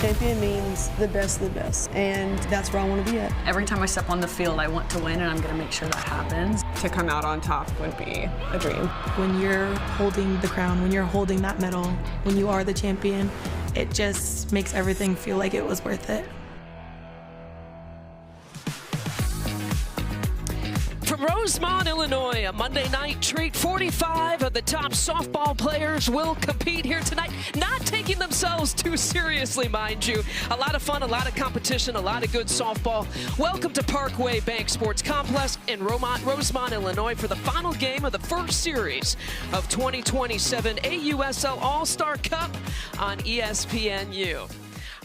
champion means the best of the best, and that's where I want to be at. Every time I step on the field, I want to win, and I'm going to make sure that happens. To come out on top would be a dream. When you're holding the crown, when you're holding that medal, when you are the champion, it just makes everything feel like it was worth it. From Rosemont, Illinois, a Monday night treat. 45 of the top softball players will compete here tonight, not taking themselves too seriously, mind you. A lot of fun, a lot of competition, a lot of good softball. Welcome to Parkway Bank Sports Complex in Rosemont, Illinois for the final game of the first series of 2027 AUSL All-Star Cup on ESPNU.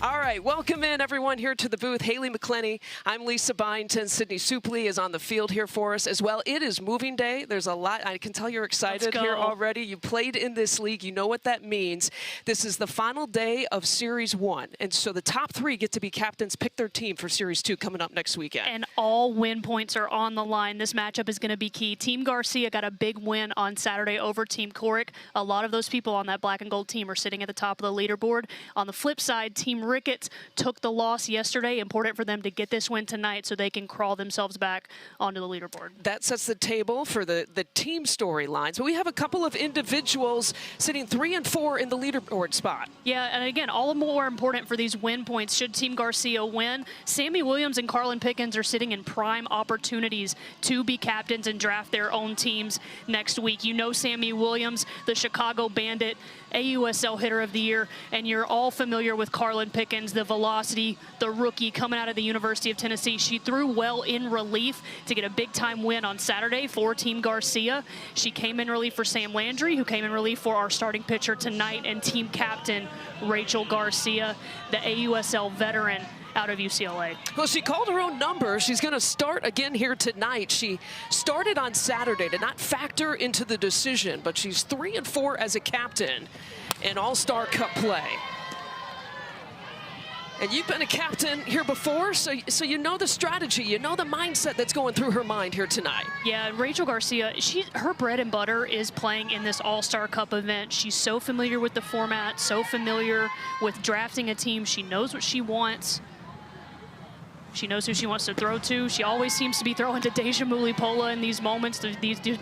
All right, welcome in everyone here to the booth. Haley McClenny, I'm Lisa Byington. Sydney Supley is on the field here for us as well. It is moving day. There's a lot. I can tell you're excited here already. You played in this league. You know what that means. This is the final day of Series 1. And so the top three get to be captains, pick their team for Series 2 coming up next weekend. And all win points are on the line. This matchup is going to be key. Team Garcia got a big win on Saturday over Team Coric. A lot of those people on that black and gold team are sitting at the top of the leaderboard. On the flip side, Team Ricketts took the loss yesterday. Important for them to get this win tonight so they can crawl themselves back onto the leaderboard. That sets the table for the team storylines. But we have a couple of individuals sitting 3 and 4 in the leaderboard spot. Yeah, and again, all the more important for these win points should Team Garcia win. Sammy Williams and Carlin Pickens are sitting in prime opportunities to be captains and draft their own teams next week. You know Sammy Williams, the Chicago Bandit, AUSL Hitter of the Year, and you're all familiar with Carlin Pickens, the velocity, the rookie coming out of the University of Tennessee. She threw well in relief to get a big-time win on Saturday for Team Garcia. She came in relief for Sam Landry, who came in relief for our starting pitcher tonight, and team captain Rachel Garcia, the AUSL veteran out of UCLA. Well, she called her own number. She's going to start again here tonight. She started on Saturday to not factor into the decision, but she's 3 and 4 as a captain in All-Star Cup play. And you've been a captain here before, so you know the strategy, you know the mindset that's going through her mind here tonight. Yeah, Rachel Garcia, her bread and butter is playing in this All-Star Cup event. She's so familiar with the format, so familiar with drafting a team. She knows what she wants. She knows who she wants to throw to. She always seems to be throwing to Deja Mulipola in these moments.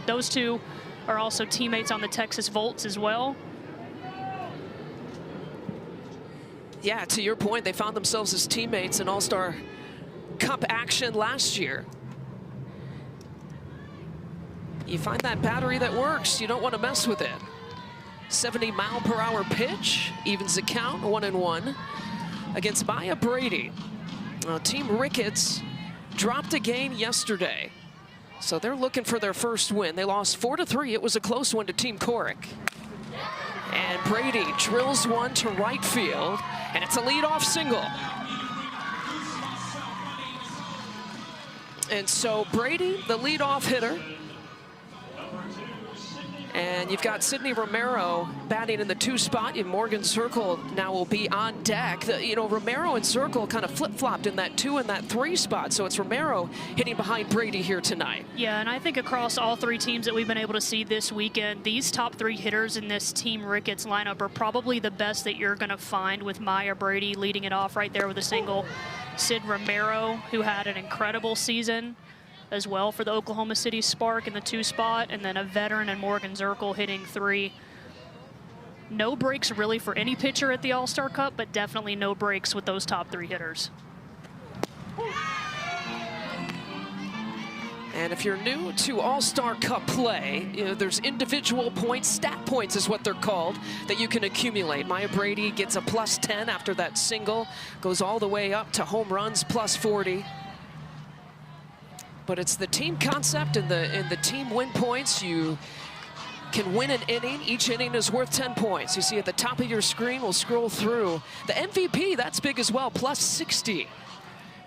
Those two are also teammates on the Texas Volts as well. Yeah, to your point, they found themselves as teammates in All-Star Cup action last year. You find that battery that works, you don't want to mess with it. 70-mile-per-hour pitch, evens the count, 1-1 against Maya Brady. Team Ricketts dropped a game yesterday, so they're looking for their first win. They lost 4-3. It was a close one to Team Coric. And Brady drills one to right field, and it's a leadoff single. And so Brady, the leadoff hitter, and you've got Sydney Romero batting in the 2 spot. And Morgan Circle now will be on deck. You know, Romero and Circle kind of flip-flopped in that 2 and that 3 spot. So it's Romero hitting behind Brady here tonight. Yeah, and I think across all 3 teams that we've been able to see this weekend, these top 3 hitters in this Team Ricketts lineup are probably the best that you're going to find, with Maya Brady leading it off right there with a single. Sid Romero, who had an incredible season as well for the Oklahoma City Spark in the 2 spot, and then a veteran and Morgan Zirkle hitting 3. No breaks really for any pitcher at the All-Star Cup, but definitely no breaks with those top 3 hitters. And if you're new to All-Star Cup play, you know, there's individual points, stat points is what they're called, that you can accumulate. Maya Brady gets a +10 after that single, goes all the way up to home runs +40. But it's the team concept and the team win points. You can win an inning. Each inning is worth 10 points. You see at the top of your screen, we'll scroll through. The MVP, that's big as well, +60.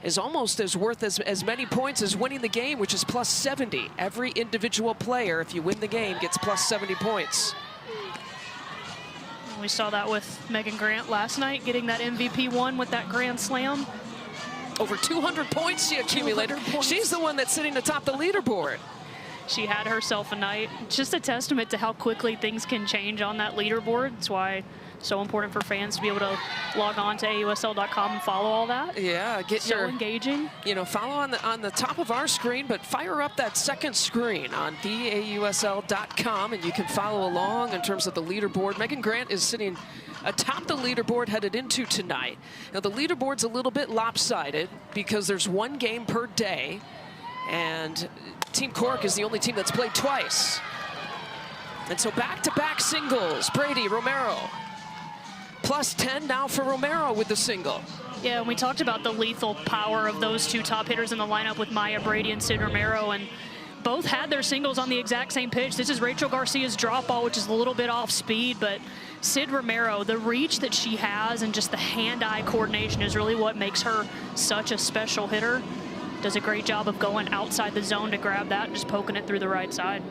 Is almost as worth as many points as winning the game, which is +70. Every individual player, if you win the game, gets +70 points. We saw that with Megan Grant last night, getting that MVP one with that grand slam. Over 200 points she accumulated. She's the one that's sitting atop the leaderboard. She had herself a night. Just a testament to how quickly things can change on that leaderboard. That's why So important for fans to be able to log on to AUSL.com and follow all that. Yeah, get So your engaging. You know, follow on the top of our screen, but fire up that second screen on theausl.com, and you can follow along in terms of the leaderboard. Megan Grant is sitting atop the leaderboard headed into tonight. Now, the leaderboard's a little bit lopsided because there's one game per day, and Team Cork is the only team that's played twice. And so back-to-back singles, Brady, Romero. Plus 10 now for Romero with the single. Yeah, and we talked about the lethal power of those two top hitters in the lineup with Maya Brady and Sid Romero, and both had their singles on the exact same pitch. This is Rachel Garcia's drop ball, which is a little bit off speed, but Sid Romero, the reach that she has and just the hand-eye coordination is really what makes her such a special hitter. Does a great job of going outside the zone to grab that and just poking it through the right side.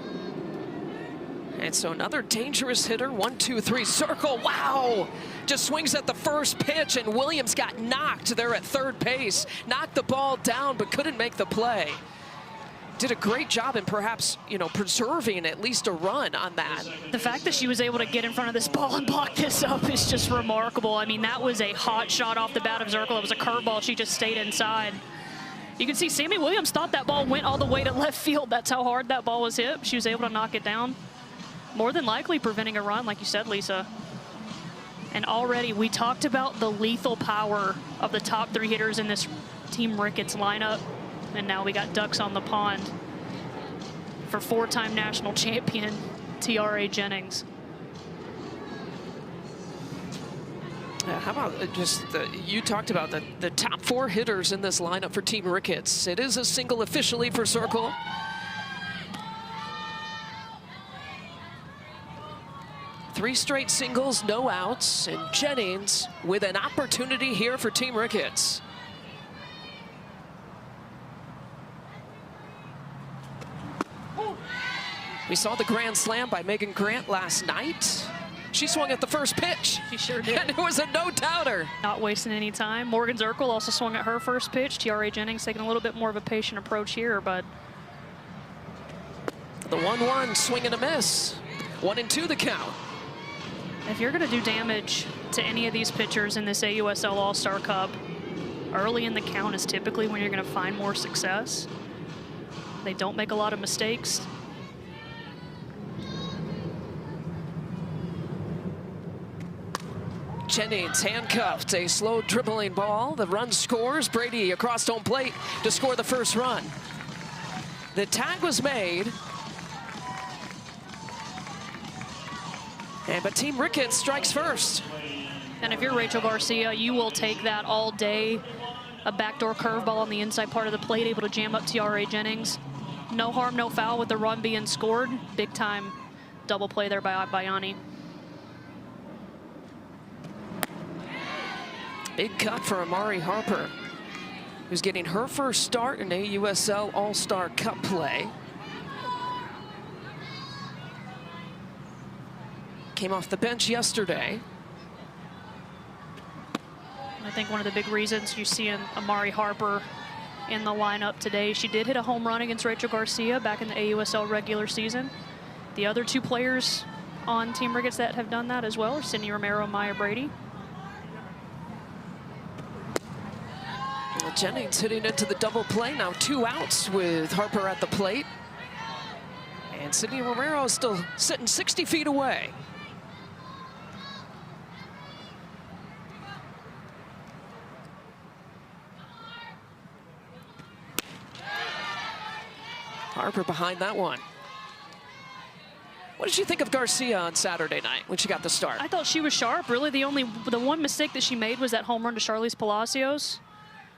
And so another dangerous hitter, 1-2-3 circle, wow! Just swings at the first pitch, and Williams got knocked there at third base. Knocked the ball down, but couldn't make the play. Did a great job in perhaps, you know, preserving at least a run on that. The fact that she was able to get in front of this ball and block this up is just remarkable. I mean, that was a hot shot off the bat of Zirkle. It was a curveball. She just stayed inside. You can see Sammy Williams thought that ball went all the way to left field. That's how hard that ball was hit. She was able to knock it down. More than likely preventing a run, like you said, Lisa. And already we talked about the lethal power of the top three hitters in this Team Ricketts lineup. And now we got ducks on the pond for four-time national champion T.R.A. Jennings. How about you talked about the top four hitters in this lineup for Team Ricketts. It is a single officially for Circle. Three straight singles, no outs, and Jennings with an opportunity here for Team Ricketts. We saw the grand slam by Megan Grant last night. She swung at the first pitch. She sure did. And it was a no-doubter. Not wasting any time. Morgan Zirkle also swung at her first pitch. T.R.A. Jennings taking a little bit more of a patient approach here, but the 1-1 swing and a miss. 1-2 the count. if you're going to do damage to any of these pitchers in this AUSL All-Star Cup, early in the count is typically when you're going to find more success. They don't make a lot of mistakes. Jennings handcuffed, a slow dribbling ball. The run scores. Brady across home plate to score the first run. The tag was made. But Team Ricketts strikes first. And if you're Rachel Garcia, you will take that all day. A backdoor curveball on the inside part of the plate, able to jam up T.R.A. Jennings. No harm, no foul with the run being scored. Big time double play there by Bayani. Big cut for Amari Harper, who's getting her first start in AUSL All-Star Cup play. Came off the bench yesterday. I think one of the big reasons you see Amari Harper in the lineup today, she did hit a home run against Rachel Garcia back in the AUSL regular season. The other two players on Team Ricketts that have done that as well are Cindy Romero and Maya Brady. Well, Jennings hitting into the double play, now 2 outs with Harper at the plate. And Cindy Romero is still sitting 60 feet away. Harper behind that one. What did you think of Garcia on Saturday night when she got the start? I thought she was sharp. Really, the one mistake that she made was that home run to Charlize Palacios.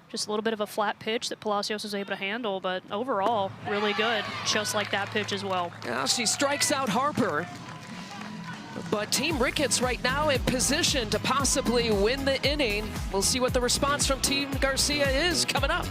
Just a little bit of a flat pitch that Palacios was able to handle, but overall, really good, just like that pitch as well. Now she strikes out Harper. But Team Ricketts right now in position to possibly win the inning. We'll see what the response from Team Garcia is coming up.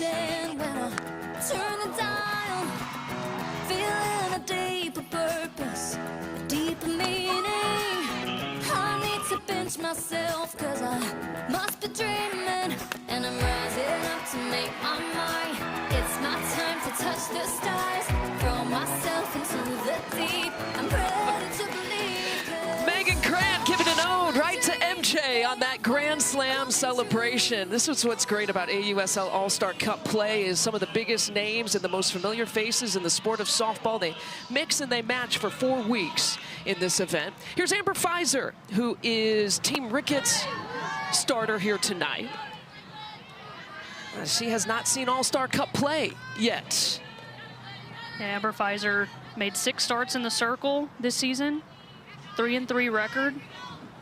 understand when I turn the dial, feeling a deeper purpose, a deeper meaning. I need to pinch myself, cause I must be dreaming, and I'm rising up to make my mind. It's my time to touch the stars, throw myself into the deep. I'm ready to believe. Megan Grant giving an ode right to MJ on that Grand Slam celebration. This is what's great about AUSL All-Star Cup play, is some of the biggest names and the most familiar faces in the sport of softball. They mix and they match for 4 weeks in this event. Here's Amber Pfizer, who is Team Ricketts starter here tonight. She has not seen All-Star Cup play yet. Amber Pfizer made 6 starts in the circle this season, 3-3 record.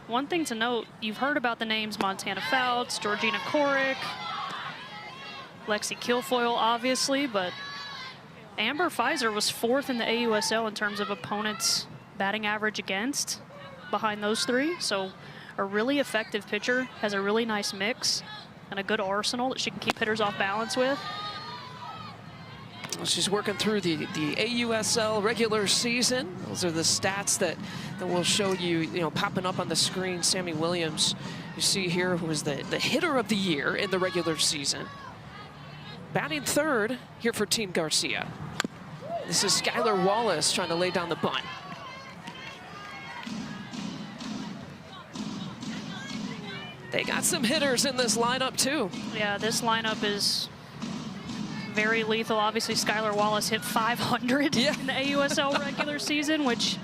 One thing to note, you've heard about the names Montana Fouts, Georgina Korick, Lexi Kilfoyle, obviously, but Amber Pfizer was 4th in the AUSL in terms of opponents' batting average against, behind those 3. So a really effective pitcher, has a really nice mix and a good arsenal that she can keep hitters off balance with. She's working through the AUSL regular season. Those are the stats that will show you, popping up on the screen. Sammy Williams, you see here, who was the hitter of the year in the regular season. Batting 3rd here for Team Garcia. This is Skylar Wallace trying to lay down the bunt. They got some hitters in this lineup too. Yeah, this lineup is very lethal. Obviously, Skylar Wallace hit 500 in the AUSL regular season, which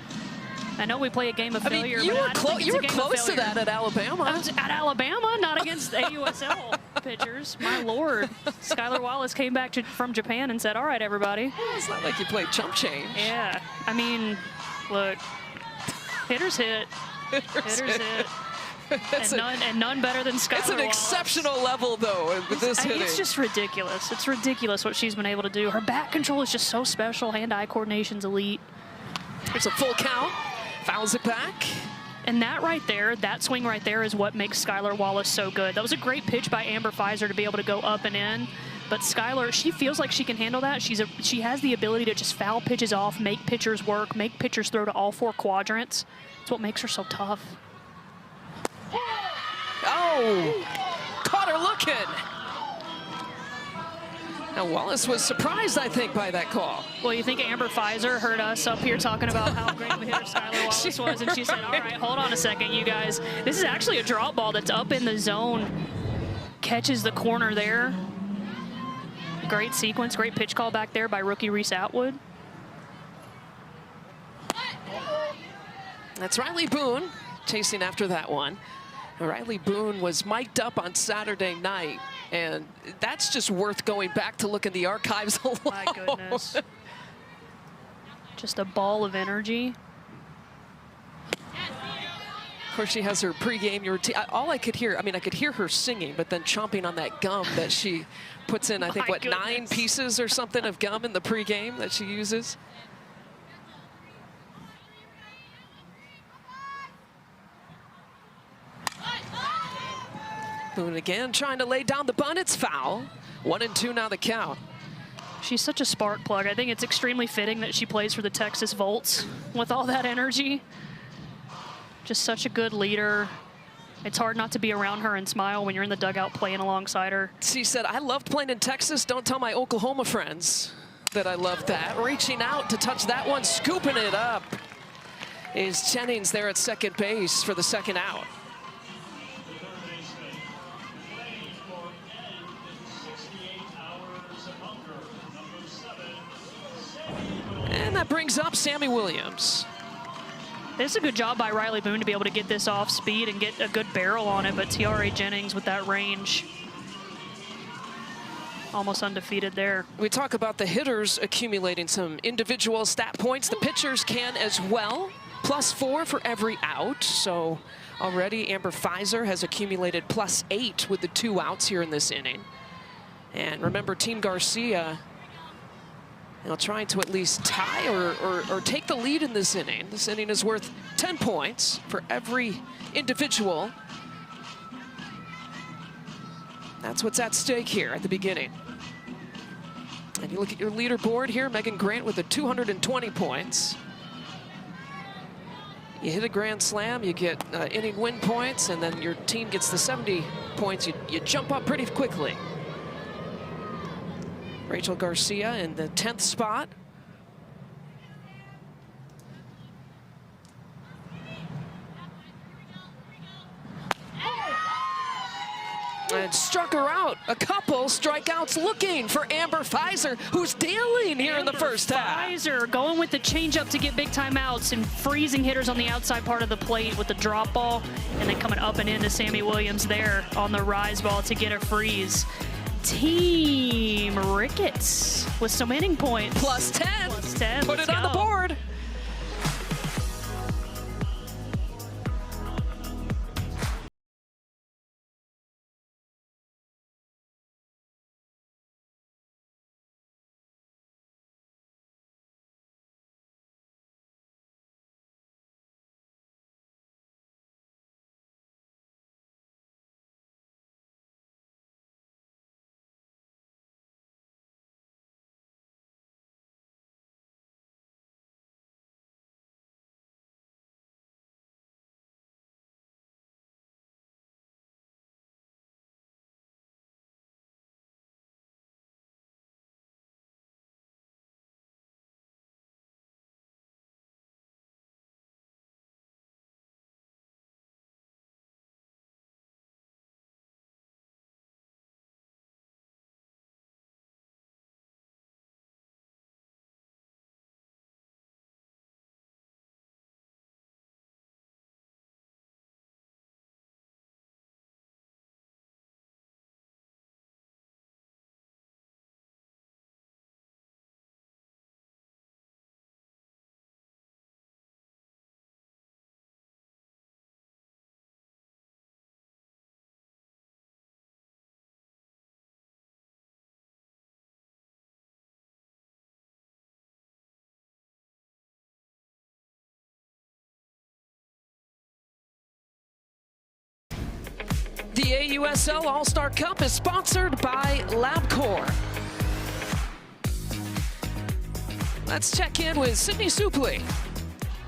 I know we play a game of failure. You were close to that at Alabama. I was at Alabama, not against AUSL pitchers. My Lord. Skylar Wallace came back from Japan and said, all right, everybody. It's not like you played chump change. Yeah. I mean, look, hitters hit. Hitters hit. And none better than Skylar It's an Wallace. exceptional level, though, with this hitting. It's just ridiculous. It's ridiculous what she's been able to do. Her bat control is just so special. Hand-eye coordination's elite. There's a full count. Fouls it back. And that right there, that swing right there is what makes Skylar Wallace so good. That was a great pitch by Amber Pfizer to be able to go up and in. But Skylar, she feels like she can handle that. She has the ability to just foul pitches off, make pitchers work, make pitchers throw to all 4 quadrants. It's what makes her so tough. Oh, caught her looking. Now, Wallace was surprised, I think, by that call. Well, you think Amber Pfizer heard us up here talking about how great of a hitter Skylar Wallace was, and she said, all right, hold on a second, you guys. This is actually a drop ball that's up in the zone. Catches the corner there. Great sequence, great pitch call back there by rookie Reese Atwood. That's Riley Boone chasing after that one. Riley Boone was mic'd up on Saturday night, and that's just worth going back to look in the archives alone. My goodness. Just a ball of energy. Of course, she has her pregame routine. All I could hear, I could hear her singing, but then chomping on that gum that she puts in, I think, what, 9 pieces or something of gum in the pregame that she uses. Boone again trying to lay down the bunt. It's foul. 1-2 now the count. She's such a spark plug. I think it's extremely fitting that she plays for the Texas Volts with all that energy. Just such a good leader. It's hard not to be around her and smile when you're in the dugout playing alongside her. She said, I loved playing in Texas. Don't tell my Oklahoma friends that I loved that. Reaching out to touch that one, scooping it up is Jennings there at second base for the second out. And that brings up Sammy Williams. This is a good job by Riley Boone to be able to get this off speed and get a good barrel on it, but Tiare Jennings with that range, almost undefeated there. We talk about the hitters accumulating some individual stat points. The pitchers can as well. +4 for every out. So already Amber Pfizer has accumulated +8 with the 2 outs here in this inning. And remember, Team Garcia, trying to at least tie or take the lead in this inning. This inning is worth 10 points for every individual. That's what's at stake here at the beginning. And you look at your leaderboard here, Megan Grant with the 220 points. You hit a grand slam, you get inning win points, and then your team gets the 70 points. You jump up pretty quickly. Rachel Garcia in the 10th spot. And struck her out. A couple strikeouts looking for Amber Pfizer, who's dealing here in the first half. Pfizer going with the changeup to get big timeouts and freezing hitters on the outside part of the plate with the drop ball, and then coming up and into Sammy Williams there on the rise ball to get a freeze. Team Ricketts with some inning points. Plus 10. Plus 10. Put Let's it on the go. board. The AUSL All-Star Cup is sponsored by LabCorp. Let's check in with Sydney Supley.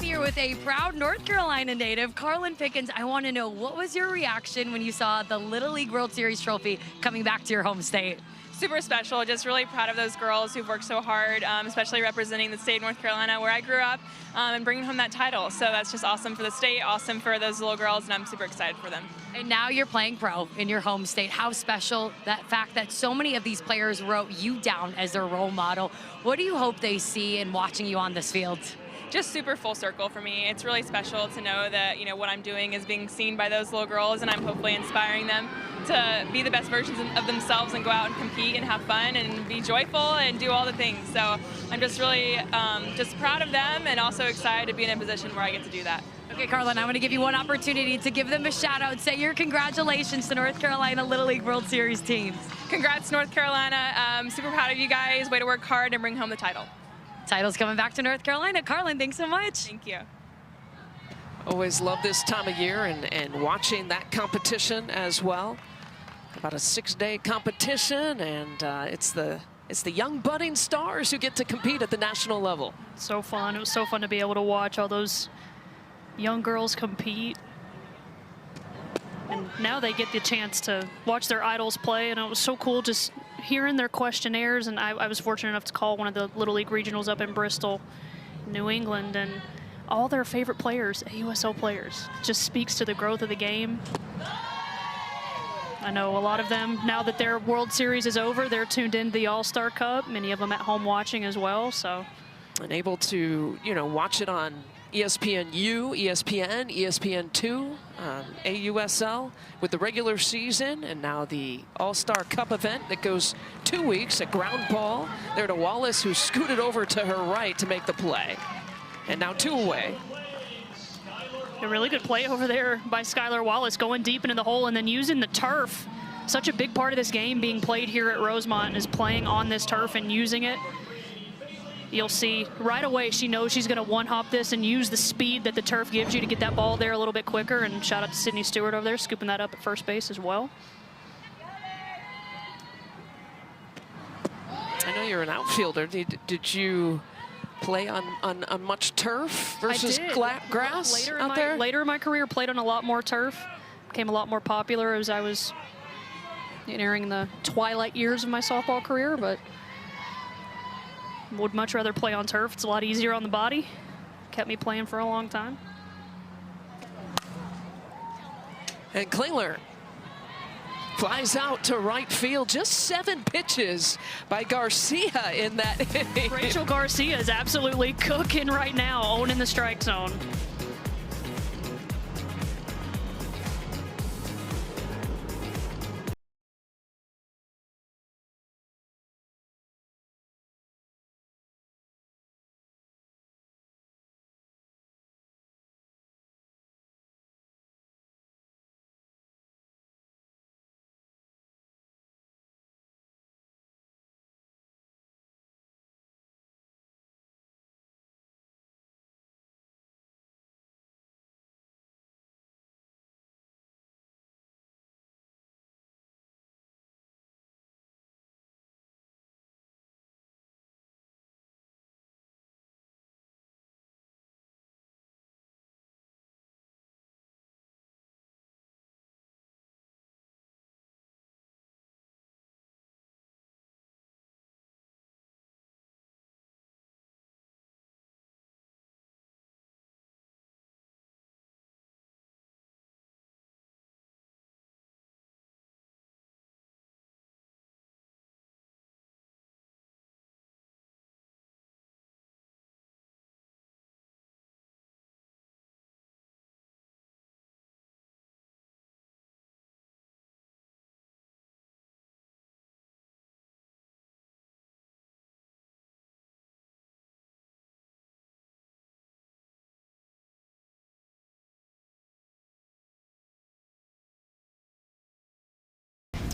Here with a proud North Carolina native, Carlin Pickens. I want to know, what was your reaction when you saw the Little League World Series trophy coming back to your home state? Super special, just really proud of those girls who've worked so hard, especially representing the state of North Carolina where I grew up, and bringing home that title. So that's just awesome for the state, awesome for those little girls, and I'm super excited for them. And now you're playing pro in your home state. How special that fact that so many of these players wrote you down as their role model. What do you hope they see in watching you on this field? Just super full circle for me. It's really special to know that, you know, what I'm doing is being seen by those little girls, and I'm hopefully inspiring them to be the best versions of themselves and go out and compete and have fun and be joyful and do all the things. So I'm just really just proud of them, and also excited to be in a position where I get to do that. Okay, Carlin, I'm going to give you one opportunity to give them a shout out. Say your congratulations to North Carolina Little League World Series teams. Congrats, North Carolina. Super proud of you guys. Way to work hard and bring home the title. Title's coming back to North Carolina. Carlin, thanks so much. Thank you. Always love this time of year and watching that competition as well. About a 6-day competition, and it's the young budding stars who get to compete at the national level. So fun. It was so fun to be able to watch all those young girls compete. And now they get the chance to watch their idols play, and it was so cool just hearing their questionnaires. And I was fortunate enough to call one of the Little League regionals up in Bristol, New England, and all their favorite players, AUSL players. Just speaks to the growth of the game. I know a lot of them, now that their World Series is over, they're tuned into the All-Star Cup, many of them at home watching as well. So, and able to, you know, watch it on ESPNU, ESPN, ESPN2, AUSL with the regular season, and now the All-Star Cup event that goes 2 weeks. A ground ball there to Wallace, who scooted over to her right to make the play. And now 2 away. A really good play over there by Skylar Wallace, going deep into the hole and then using the turf. Such a big part of this game being played here at Rosemont is playing on this turf and using it. You'll see right away she knows she's going to one-hop this and use the speed that the turf gives you to get that ball there a little bit quicker. And shout out to Sydney Stewart over there, scooping that up at first base as well. I know you're an outfielder. Did you play on much turf versus grass out there? Later in my career, played on a lot more turf. Became a lot more popular as I was entering the twilight years of my softball career, but would much rather play on turf. It's a lot easier on the body. Kept me playing for a long time. And Klingler flies out to right field. Just 7 pitches by Garcia in that inning. Rachel Garcia is absolutely cooking right now, owning the strike zone.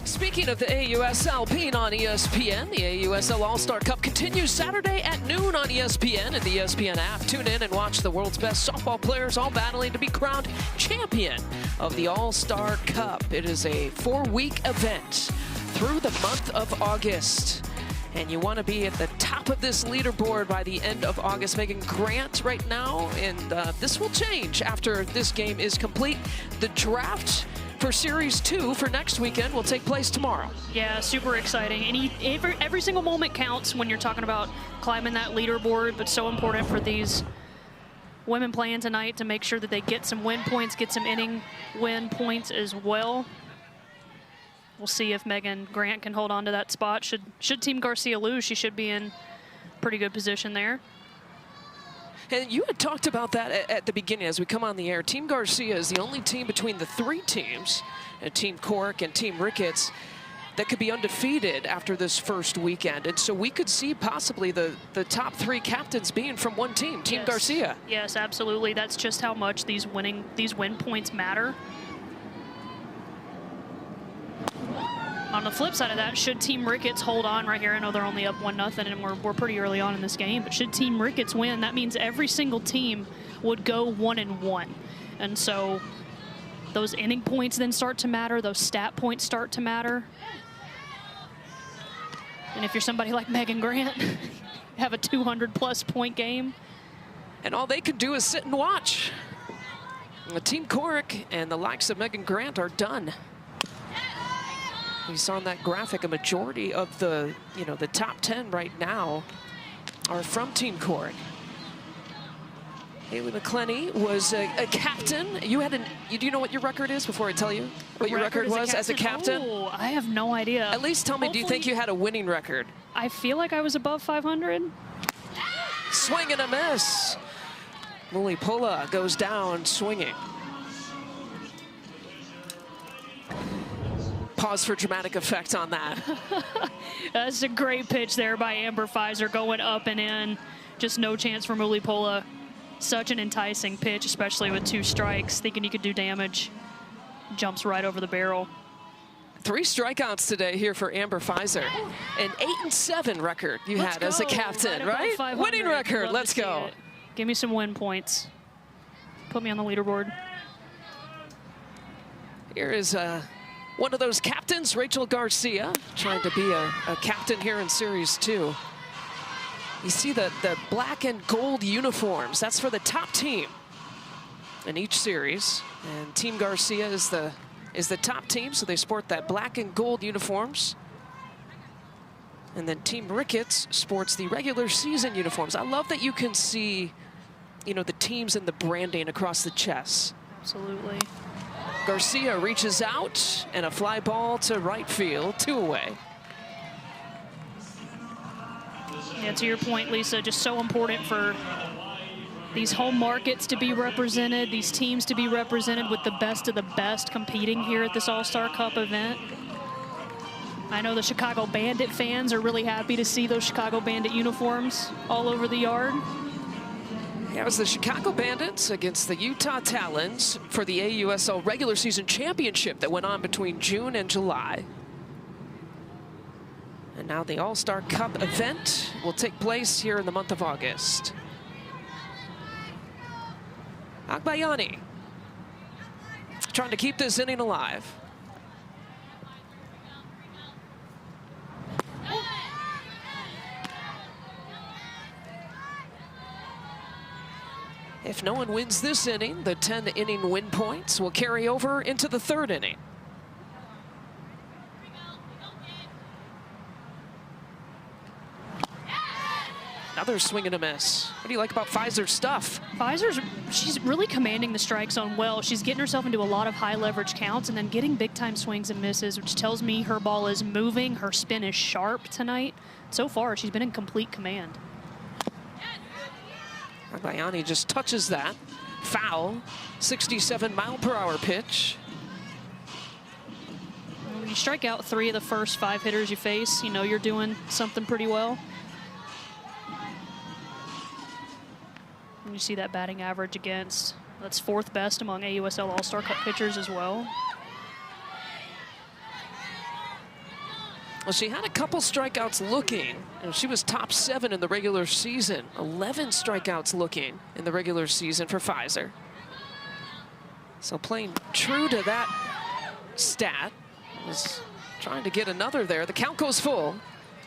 Speaking of the AUSL being on ESPN, the AUSL All-Star Cup continues Saturday at noon on ESPN and the ESPN app. Tune in and watch the world's best softball players all battling to be crowned champion of the All-Star Cup. It is a 4-week event through the month of August. And you want to be at the top of this leaderboard by the end of August. Megan Grant right now, and this will change after this game is complete. The draft for Series 2 for next weekend will take place tomorrow. Yeah, super exciting. Every single moment counts when you're talking about climbing that leaderboard, but so important for these women playing tonight to make sure that they get some win points, get some inning win points as well. We'll see if Megan Grant can hold on to that spot. Should Team Garcia lose, she should be in pretty good position there. And you had talked about that at the beginning as we come on the air. Team Garcia is the only team between the 3 teams, Team Cork and Team Ricketts, that could be undefeated after this first weekend. And so we could see possibly the top 3 captains being from one team, Team Garcia. Yes, absolutely. That's just how much these win points matter. On the flip side of that, should Team Ricketts hold on right here? I know they're only up 1-0 and we're pretty early on in this game, but should Team Ricketts win, that means every single team would go 1-1. And so those inning points then start to matter, those stat points start to matter. And if you're somebody like Megan Grant, have a 200-plus point game. And all they can do is sit and watch. The Team Cork and the likes of Megan Grant are done. We saw on that graphic a majority of the, the top 10 right now are from Team Cork. Haley McClenny was a captain. Do you know what your record is before I tell you what your record was as a captain? Oh, I have no idea. At least tell me, do you think you had a winning record? I feel like I was above 500. Swing and a miss. Lily Pola goes down swinging. Pause for dramatic effect on that. That's a great pitch there by Amber Pfizer, going up and in. Just no chance for Muli Pola. Such an enticing pitch, especially with 2 strikes, thinking he could do damage. Jumps right over the barrel. 3 strikeouts today here for Amber Pfizer. An 8-7 record you had as a captain, right? Winning record, let's go. Give me some win points. Put me on the leaderboard. Here is One of those captains, Rachel Garcia, trying to be a captain here in Series 2. You see the black and gold uniforms. That's for the top team in each series. And Team Garcia is the top team, so they sport that black and gold uniforms. And then Team Ricketts sports the regular season uniforms. I love that you can see, you know, the teams and the branding across the chest. Absolutely. Garcia reaches out, and a fly ball to right field, 2 away. Yeah, to your point, Lisa, just so important for these home markets to be represented, these teams to be represented with the best of the best competing here at this All-Star Cup event. I know the Chicago Bandit fans are really happy to see those Chicago Bandit uniforms all over the yard. Yeah, it was the Chicago Bandits against the Utah Talons for the AUSL regular season championship that went on between June and July. And now the All-Star Cup event will take place here in the month of August. Agbayani trying to keep this inning alive. If no one wins this inning, the 10-inning win points will carry over into the 3rd inning. Another swing and a miss. What do you like about Pfizer's stuff? She's really commanding the strike zone well. She's getting herself into a lot of high leverage counts and then getting big time swings and misses, which tells me her ball is moving, her spin is sharp tonight. So far, she's been in complete command. Agbayani just touches that. Foul, 67-mile-per-hour pitch. When you strike out 3 of the first 5 hitters you face, you know you're doing something pretty well. And you see that batting average against, that's 4th best among AUSL All-Star Cup pitchers as well. Well, she had a couple strikeouts looking, and she was top 7 in the regular season. 11 strikeouts looking in the regular season for Pfizer. So playing true to that stat, was trying to get another there. The count goes full,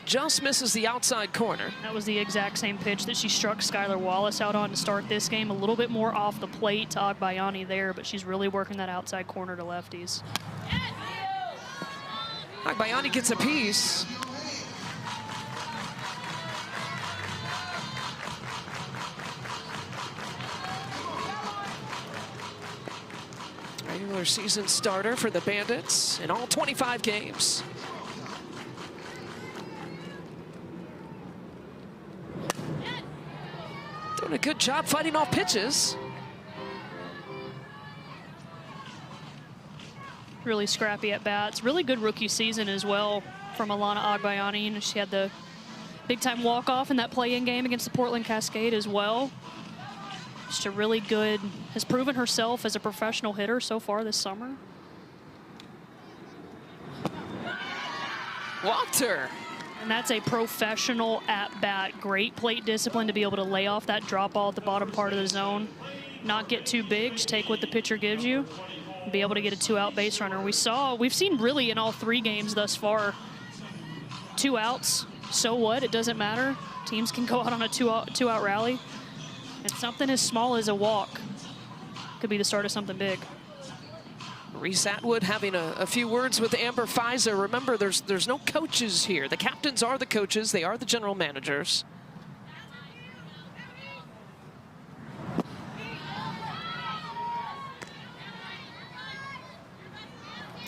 just misses the outside corner. That was the exact same pitch that she struck Skylar Wallace out on to start this game. A little bit more off the plate to Agbayani there, but she's really working that outside corner to lefties. Agbayani gets a piece. Regular season starter for the Bandits in all 25 games. Doing a good job fighting off pitches. Really scrappy at bats. Really good rookie season as well from Alana Agbayani. And she had the big time walk off in that play-in game against the Portland Cascade as well. Just a really good, has proven herself as a professional hitter so far this summer. Walked her. And that's a professional at-bat. Great plate discipline to be able to lay off that drop ball at the bottom part of the zone. Not get too big, just take what the pitcher gives you. Be able to get a 2-out base runner. We've seen really in all 3 games thus far, 2 outs. So what? It doesn't matter. Teams can go out on a 2-out rally. And something as small as a walk could be the start of something big. Reese Atwood having a few words with Amber Pfizer. Remember, there's no coaches here. The captains are the coaches. They are the general managers.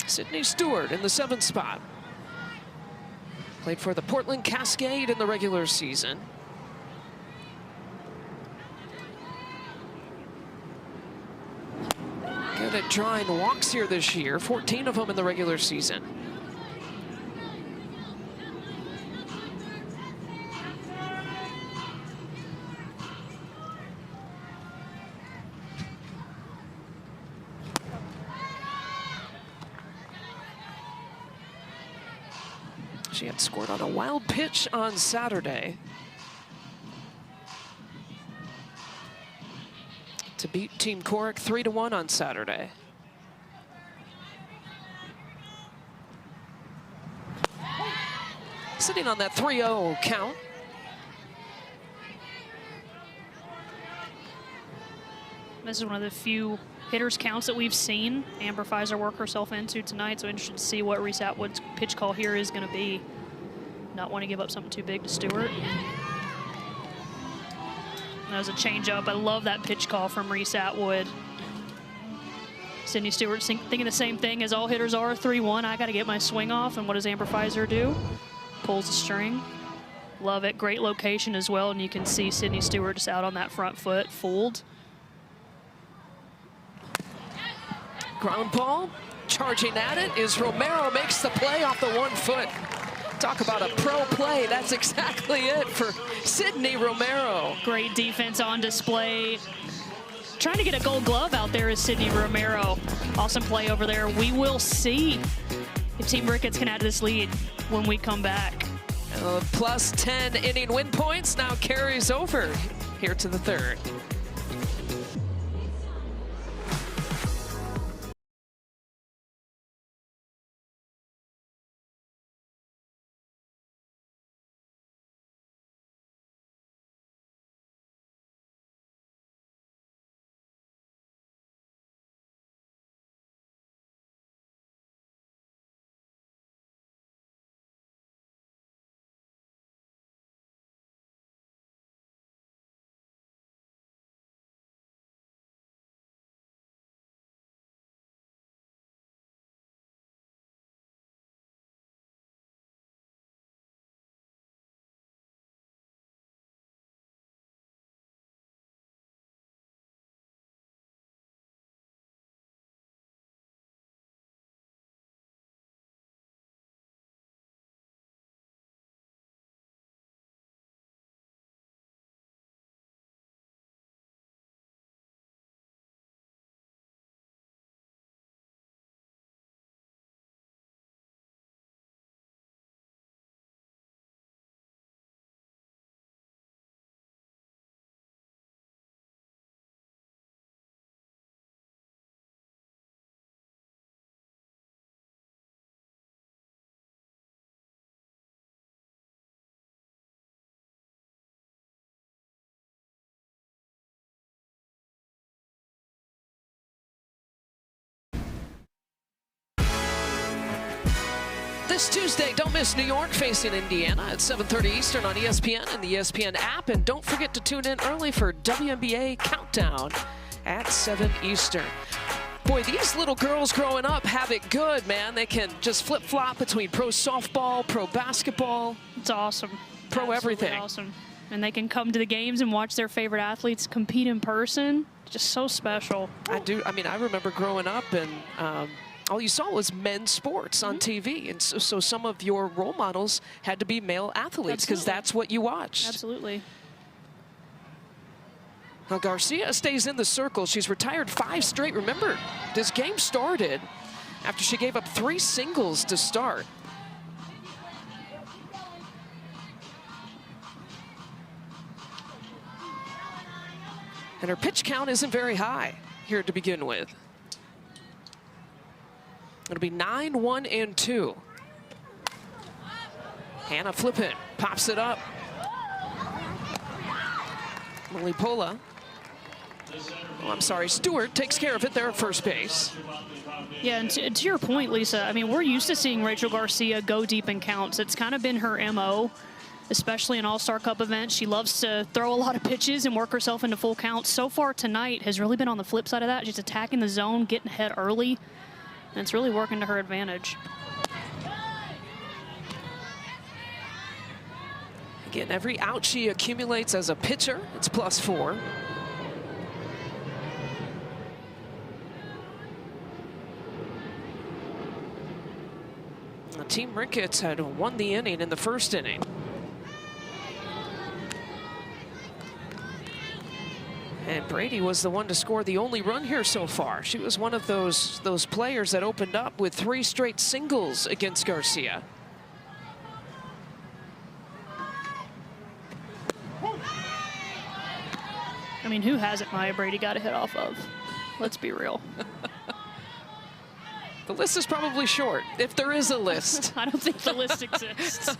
Sydney Stewart in the 7th spot. Played for the Portland Cascade in the regular season. Good at drawing walks here this year, 14 of them in the regular season. She had scored on a wild pitch on Saturday to beat Team Corrick 3-1 on Saturday. sitting on that 3-0 count. This is one of the few hitters counts that we've seen Amber Pfizer work herself into tonight, so interested to see what Reese Atwood's pitch call here is going to be. Not want to give up something too big to Stewart. That was a changeup. I love that pitch call from Reese Atwood. Sydney Stewart thinking the same thing as all hitters are, 3-1. I got to get my swing off, and what does Amber Pfizer do? Pulls the string. Love it. Great location as well, and you can see Sydney Stewart just out on that front foot, fooled. Ground ball, charging at it is Romero, makes the play off the 1 foot. Talk about a pro play, that's exactly it for Sydney Romero. Great defense on display. Trying to get a gold glove out there is Sydney Romero. Awesome play over there. We will see if Team Ricketts can add this lead when we come back. Plus 10 inning win points now carries over here to the 3rd. This Tuesday, don't miss New York facing Indiana at 7:30 Eastern on ESPN and the ESPN app. And don't forget to tune in early for WNBA Countdown at 7 Eastern. Boy, these little girls growing up have it good, man. They can just flip-flop between pro softball, pro basketball. It's awesome. Pro Absolutely everything. Awesome. And they can come to the games and watch their favorite athletes compete in person. Just so special. I do. I mean, I remember growing up and all you saw was men's sports on TV. And so some of your role models had to be male athletes because that's what you watched. Absolutely. Now Garcia stays in the circle. She's retired 5 straight. Remember, this game started after she gave up 3 singles to start. And her pitch count isn't very high here to begin with. It'll be 9, 1, and 2. Hannah Flippin pops it up. Malipola. Oh, I'm sorry, Stewart takes care of it there at first base. Yeah, and to your point, Lisa, I mean, we're used to seeing Rachel Garcia go deep in counts. It's kind of been her MO, especially in All-Star Cup events. She loves to throw a lot of pitches and work herself into full counts. So far tonight has really been on the flip side of that. She's attacking the zone, getting ahead early, and it's really working to her advantage. Again, every out she accumulates as a pitcher, it's +4. Team Ricketts had won the inning in the first inning. And Brady was the one to score the only run here so far. She was one of those players that opened up with 3 straight singles against Garcia. I mean, who hasn't Maya Brady got a hit off of? Let's be real. The list is probably short, if there is a list. I don't think the list exists.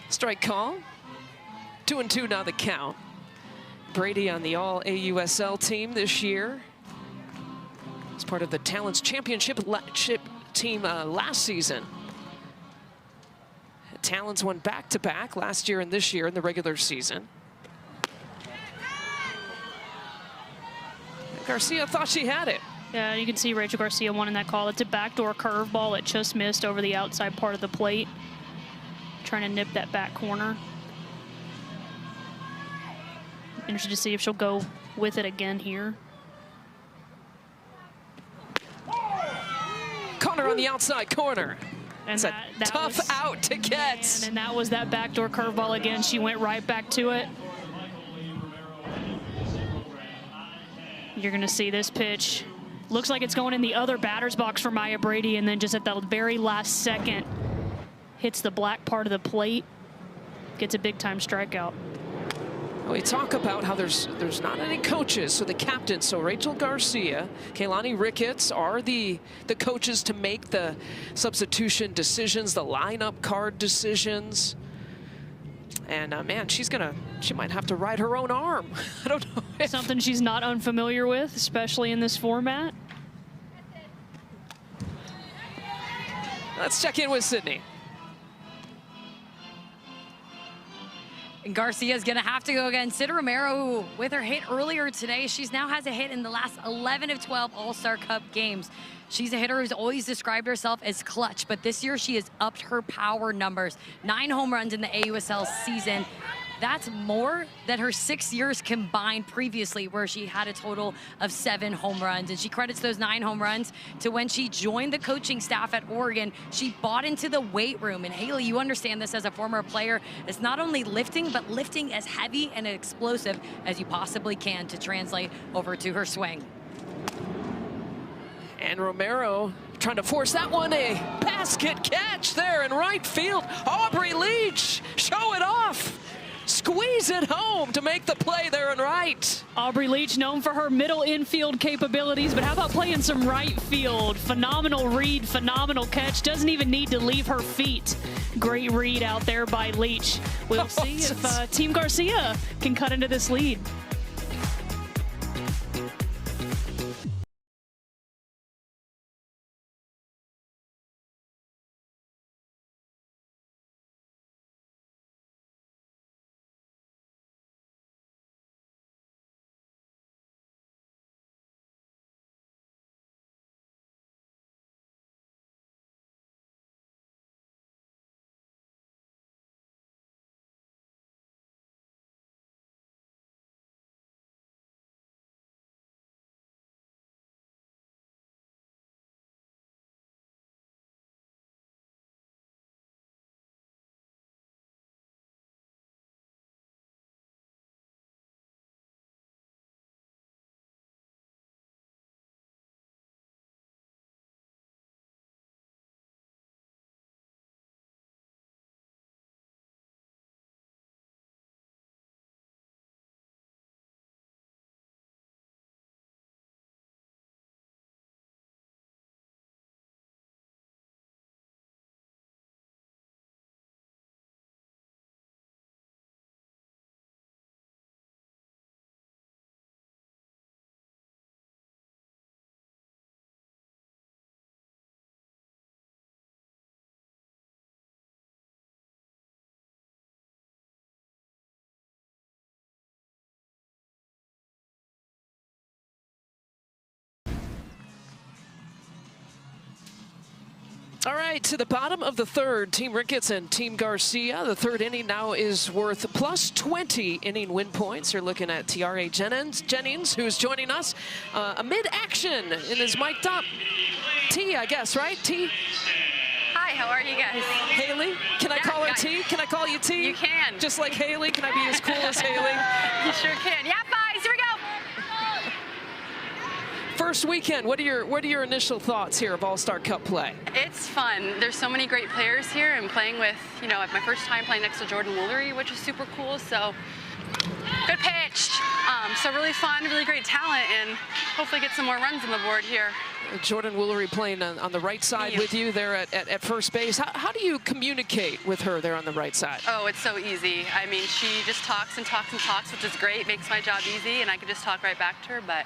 Strike call. 2-2 now the count. Brady on the all AUSL team this year. As part of the Talents Championship team last season. Talents won back-to-back last year and this year in the regular season. Garcia thought she had it. Yeah, you can see Rachel Garcia wanting that call. It's a backdoor curveball. It just missed over the outside part of the plate. Trying to nip that back corner. Interested to see if she'll go with it again here. Connor on the outside corner. And it's a tough out to get. And that was that backdoor curveball again. She went right back to it. You're going to see this pitch. Looks like it's going in the other batter's box for Maya Brady, and then just at the very last second, hits the black part of the plate, gets a big-time strikeout. We talk about how there's not any coaches, so the captains, so Rachel Garcia, Kaylani Ricketts are the coaches to make the substitution decisions, the lineup card decisions. And man, she might have to ride her own arm. I don't know. Something she's not unfamiliar with, especially in this format. Let's check in with Sydney. And Garcia's going to have to go against Sid Romero, who, with her hit earlier today, she's now has a hit in the last 11 of 12 All-Star Cup games. She's a hitter who's always described herself as clutch, but this year she has upped her power numbers. 9 home runs in the AUSL season. That's more than her 6 years combined previously, where she had a total of 7 home runs. And she credits those 9 home runs to when she joined the coaching staff at Oregon. She bought into the weight room. And Haley, you understand this as a former player. It's not only lifting, but lifting as heavy and explosive as you possibly can to translate over to her swing. And Romero trying to force that one, a basket catch there in right field. Aubrey Leach, show it off. Squeeze it home to make the play there in right. Aubrey Leach, known for her middle infield capabilities, but how about playing some right field? Phenomenal read, phenomenal catch. Doesn't even need to leave her feet. Great read out there by Leach. We'll see if Team Garcia can cut into this lead. All right, to the bottom of the third, Team Ricketts and Team Garcia. The third inning now is worth plus 20 inning win points. You're looking at Tiare Jennings, who's joining us amid action in his mic'd up. T, I guess, right? T? Hi, how are you guys? Haley? Can I call her T? Can I call you T? You can. Just like Haley? Can I be as cool as Haley? You sure can. Yeah, guys, here we go. First weekend, what are your initial thoughts here of All-Star Cup play? It's fun. There's so many great players here, and playing with, my first time playing next to Jordan Woolery, which is super cool. So, good pitch. So really fun, really great talent, and hopefully get some more runs on the board here. Jordan Woolery playing on the right side with you there at first base. How do you communicate with her there on the right side? Oh, it's so easy. I mean, she just talks and talks and talks, which is great. Makes my job easy, and I can just talk right back to her. But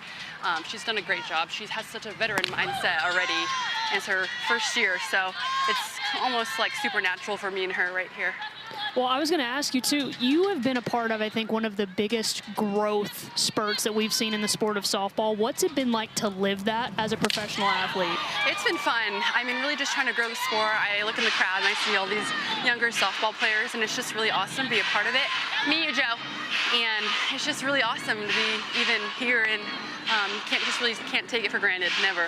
she's done a great job. She has such a veteran mindset already. It's her first year, so it's almost like supernatural for me and her right here. Well, I was going to ask you, too, you have been a part of, I think, one of the biggest growth spurts that we've seen in the sport of softball. What's it been like to live that as a professional athlete? It's been fun. I mean, really just trying to grow the sport. I look in the crowd and I see all these younger softball players, and it's just really awesome to be a part of it. Me, you, Joe. And it's just really awesome to be even here, and can't take it for granted, never.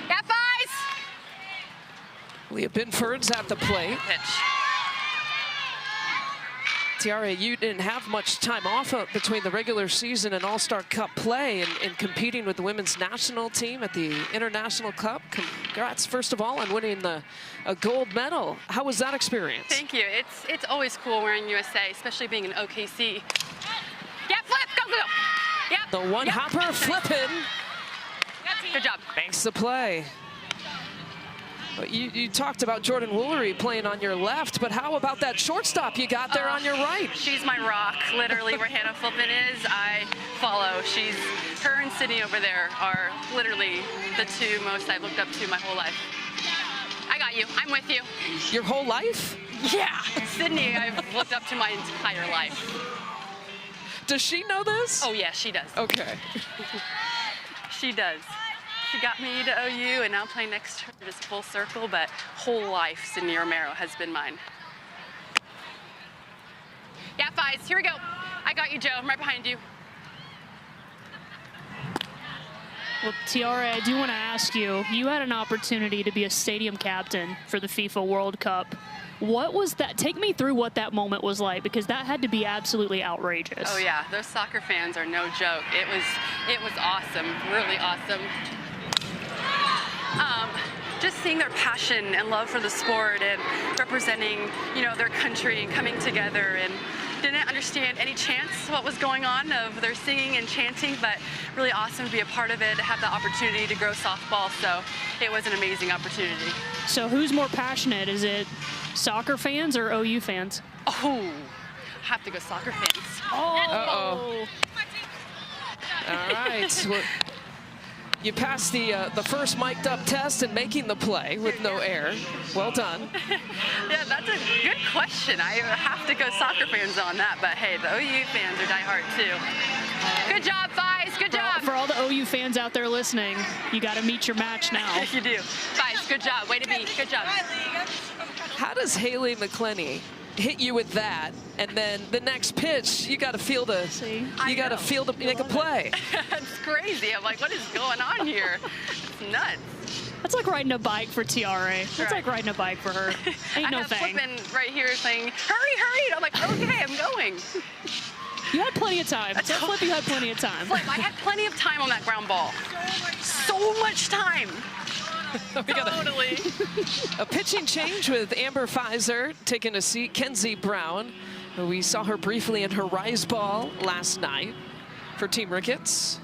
Yeah, Fies! Leah Binford's at the plate. Pitch. Tiare, you didn't have much time off between the regular season and All-Star Cup play and competing with the women's national team at the International Cup. Congrats, first of all, on winning a gold medal. How was that experience? Thank you. It's always cool wearing USA, especially being in OKC. Yeah, flip, go, go, go. Yep. The one-hopper flipping. Good job. Makes the play. You talked about Jordan Woolery playing on your left, but how about that shortstop you got there on your right? She's my rock. Literally, where Hannah Flippin is, I follow. Her and Sydney over there are literally the two most I've looked up to my whole life. I got you. I'm with you. Your whole life? Yeah. Sydney, I've looked up to my entire life. Does she know this? Oh, yeah, she does. Okay. She does. She got me to OU, and now playing next to her, just full circle, but whole life, Sydney Romero has been mine. Yeah, Fies, here we go. I got you, Joe. I'm right behind you. Well, Tiare, I do want to ask you, you had an opportunity to be a stadium captain for the FIFA World Cup. What was that? Take me through what that moment was like, because that had to be absolutely outrageous. Oh yeah, those soccer fans are no joke. It was awesome, really awesome. Just seeing their passion and love for the sport and representing, their country and coming together, and didn't understand any chance what was going on of their singing and chanting, but really awesome to be a part of it, to have the opportunity to grow softball. So it was an amazing opportunity. So who's more passionate? Is it soccer fans or OU fans? Oh, I have to go soccer fans. Oh. Uh-oh. All right. Well, you passed the first mic'd up test and making the play with no air. Well done. Yeah, that's a good question. I have to go soccer fans on that, but hey, the OU fans are diehard too. Good job, Fies. Good job. For all the OU fans out there listening, you got to meet your match now. You do. Fies, good job. Way to be. Good job. How does Haley McClenny hit you with that, and then the next pitch you got to feel to make a play? It's crazy. I'm like, what is going on here? It's nuts. That's like riding a bike for Tiare. That's like riding a bike for her. Ain't no thing. I have Flippin right here saying, hurry, hurry. And I'm like, okay, I'm going. You had plenty of time. So Flip, you had plenty of time. Flip, I had plenty of time on that ground ball. So much time. Totally. A pitching change with Amber Pfizer taking a seat. Kenzie Brown, we saw her briefly in her rise ball last night for Team Ricketts.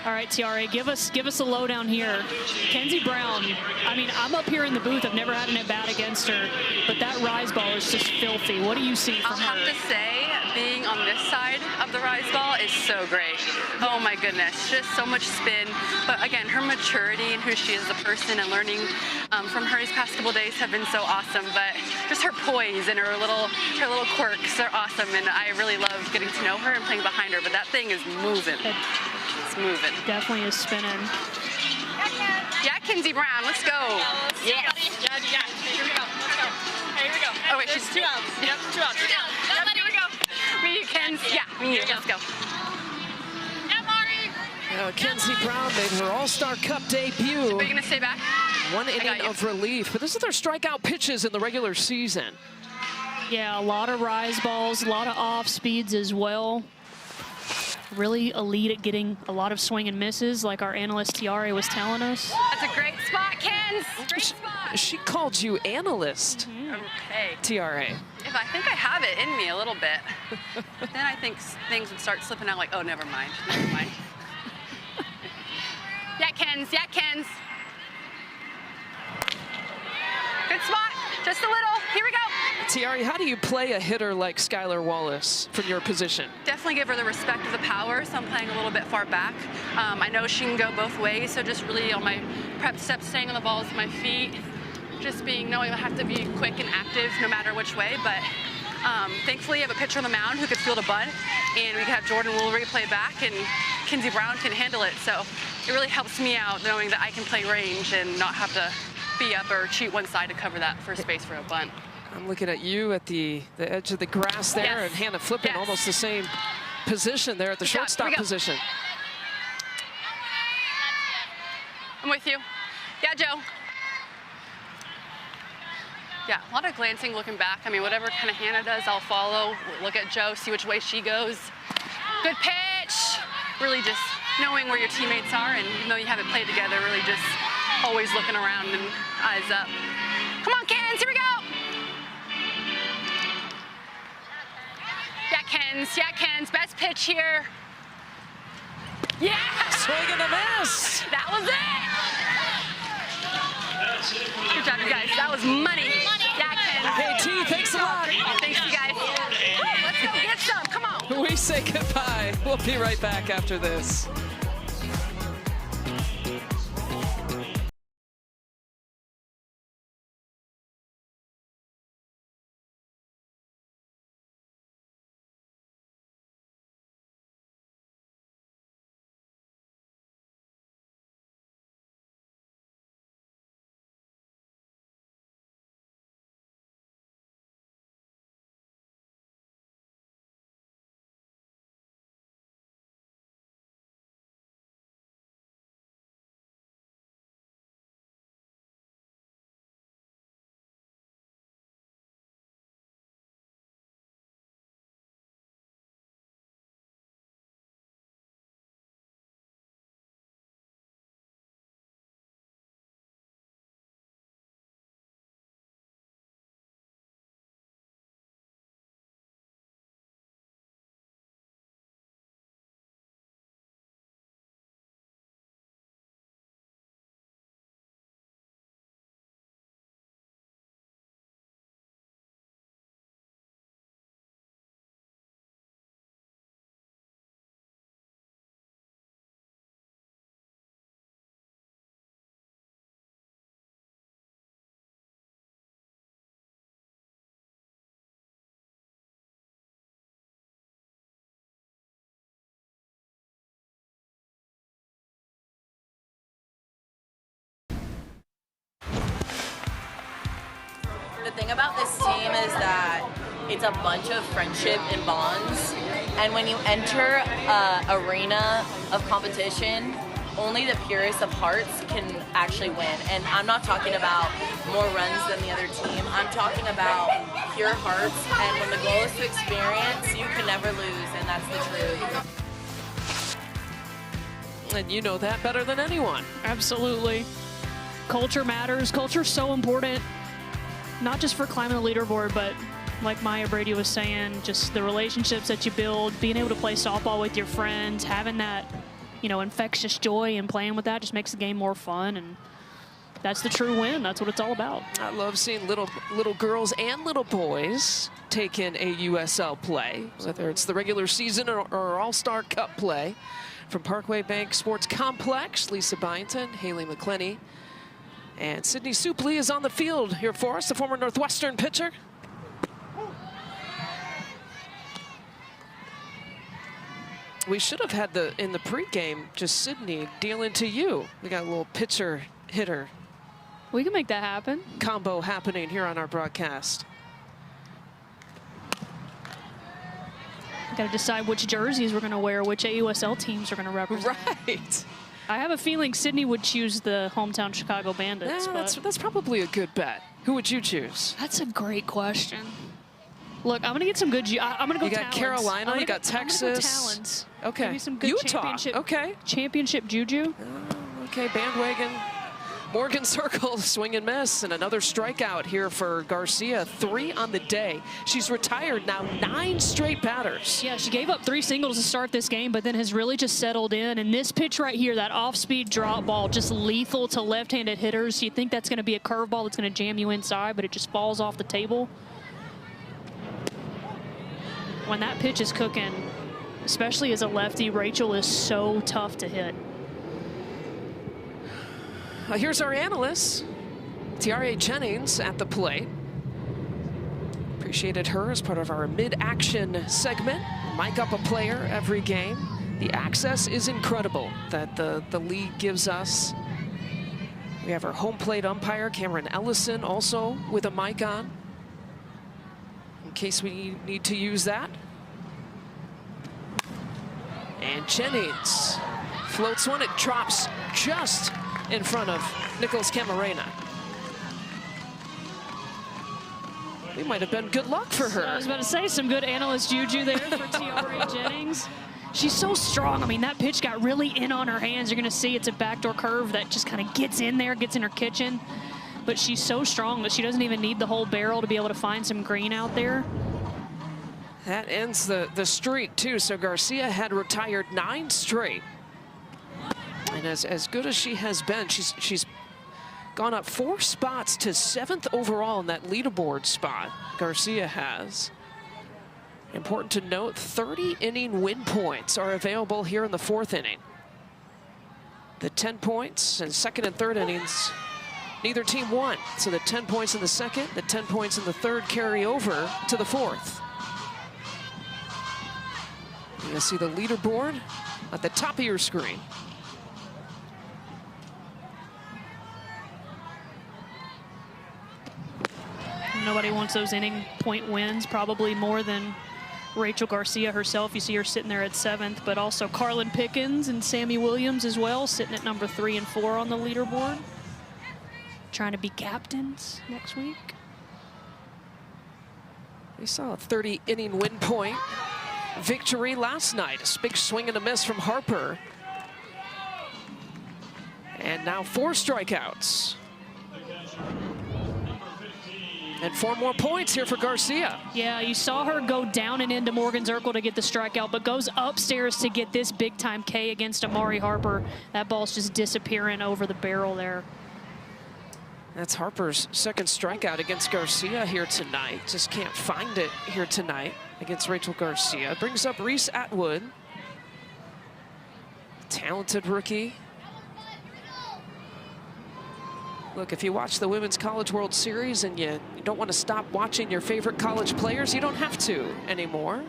All right, Tiare, give us a lowdown here. Kenzie Brown, I mean, I'm up here in the booth. I've never had an at-bat against her, but that rise ball is just filthy. What do you see from her? I'll have to say, being on this side of the rise ball is so great. Oh my goodness, just so much spin. But again, her maturity and who she is as a person and learning from her these past couple days have been so awesome. But just her poise and her little quirks are awesome, and I really love getting to know her and playing behind her. But that thing is moving. It's moving. Definitely is spinning. Yeah, Kenzie Brown, let's go. Yes. Yeah. Here we go. Let's go. Here we go. Oh wait, she's 2 outs. Yep, 2 outs. Yep, here we go. Me, Kenz. Yeah, me, let's go. Yeah, Mari. Kenzie Brown made her All-Star Cup debut. Are you gonna stay back? One inning of relief, but this is their strikeout pitches in the regular season. Yeah, a lot of rise balls, a lot of off speeds as well. Really elite at getting a lot of swing and misses, like our analyst Tiare was telling us. That's a great spot, Ken. Kens. Great spot. She called you analyst. Okay. TRA. If I think I have it in me a little bit, then I think things would start slipping out like, oh, never mind. Never mind. Yeah, Kens. Yeah, Kens. Good spot. Just a little. Here we go. Tiari, how do you play a hitter like Skylar Wallace from your position? Definitely give her the respect of the power, so I'm playing a little bit far back. I know she can go both ways, so just really on my prep steps, staying on the balls with my feet, just knowing I have to be quick and active no matter which way. But thankfully, I have a pitcher on the mound who could field a bunt, and we can have Jordan Woolery play back, and Kinsey Brown can handle it. So it really helps me out knowing that I can play range and not have to be up or cheat one side to cover that first base for a bunt. I'm looking at you at the edge of the grass there, Yes. and Hannah flipping Yes. almost the same position there at the shortstop position. I'm with you. Yeah, Joe. Yeah, a lot of glancing, looking back. I mean, whatever kind of Hannah does, I'll follow. Look at Joe, see which way she goes. Good pitch. Really just knowing where your teammates are, and even though you haven't played together, really just always looking around and eyes up. Come on, Kens, here we go. Yeah, Kens, yeah, Kens, best pitch here. Yeah! Swing and a miss. That was it. Good job, you guys. That was money. Yeah, Kens. Hey, T, thanks a lot. Thanks, you guys. Let's go get some. Come on. We say goodbye. We'll be right back after this. The thing about this team is that it's a bunch of friendship and bonds, and when you enter an arena of competition, only the purest of hearts can actually win. And I'm not talking about more runs than the other team. I'm talking about pure hearts, and when the goal is to experience, you can never lose, and that's the truth. And you know that better than anyone. Absolutely. Culture matters. Culture's so important, not just for climbing the leaderboard, but like Maya Brady was saying, just the relationships that you build, being able to play softball with your friends, having that, you know, infectious joy and playing with that just makes the game more fun, and that's the true win. That's what it's all about. I love seeing little girls and little boys take in AUSL play, whether it's the regular season or All-Star Cup play. From Parkway Bank Sports Complex, Lisa Byington, Haley McClenny, and Sydney Supley is on the field here for us, the former Northwestern pitcher. We should have had in the pregame just Sydney dealing to you. We got a little pitcher hitter. We can make that happen. Combo happening here on our broadcast. Got to decide which jerseys we're going to wear, which AUSL teams are going to represent. Right. I have a feeling Sydney would choose the hometown Chicago Bandits. Yeah, but that's probably a good bet. Who would you choose? That's a great question. Look, I'm going to get some good. I'm going to go. You got Talons. Carolina. You got Texas. I'm going to go Talons. Okay. Maybe some good Utah. championship. Okay. Championship juju. Okay. Bandwagon Morgan Circle, swing and miss, and another strikeout here for Garcia. 3 on the day. She's retired now 9 straight batters. Yeah, she gave up 3 singles to start this game, but then has really just settled in. And this pitch right here, that off-speed drop ball, just lethal to left-handed hitters. You think that's going to be a curveball that's going to jam you inside, but it just falls off the table. When that pitch is cooking, especially as a lefty, Rachel is so tough to hit. Here's our analyst, Tiare Jennings, at the plate. Appreciated her as part of our mid-action segment. Mic up a player every game. The access is incredible that the league gives us. We have our home plate umpire, Cameron Ellison, also with a mic on, in case we need to use that. And Jennings floats one. It drops just in front of Nicholas Camarena. We might have been good luck for her. I was about to say, some good analyst juju there for Tiare Jennings. She's so strong. I mean, that pitch got really in on her hands. You're going to see it's a backdoor curve that just kind of gets in there, gets in her kitchen. But she's so strong that she doesn't even need the whole barrel to be able to find some green out there. That ends the streak, too. So Garcia had retired 9 straight. And as good as she has been, she's gone up 4 spots to 7th overall in that leaderboard spot. Garcia has. Important to note, 30-inning win points are available here in the 4th inning. The 10 points in 2nd and 3rd innings, neither team won. So the 10 points in the 2nd, the 10 points in the 3rd carry over to the 4th. You'll see the leaderboard at the top of your screen. Nobody wants those inning point wins, probably more than Rachel Garcia herself. You see her sitting there at 7th, but also Carlin Pickens and Sammy Williams as well, sitting at number 3 and 4 on the leaderboard. Trying to be captains next week. We saw a 30-inning win point victory last night. A big swing and a miss from Harper. And now 4 strikeouts. And 4 more points here for Garcia. Yeah, you saw her go down and into Morgan Circle to get the strikeout, but goes upstairs to get this big-time K against Amari Harper. That ball's just disappearing over the barrel there. That's Harper's 2nd strikeout against Garcia here tonight. Just can't find it here tonight against Rachel Garcia. Brings up Reese Atwood. Talented rookie. Look, if you watch the Women's College World Series and you don't want to stop watching your favorite college players, you don't have to anymore.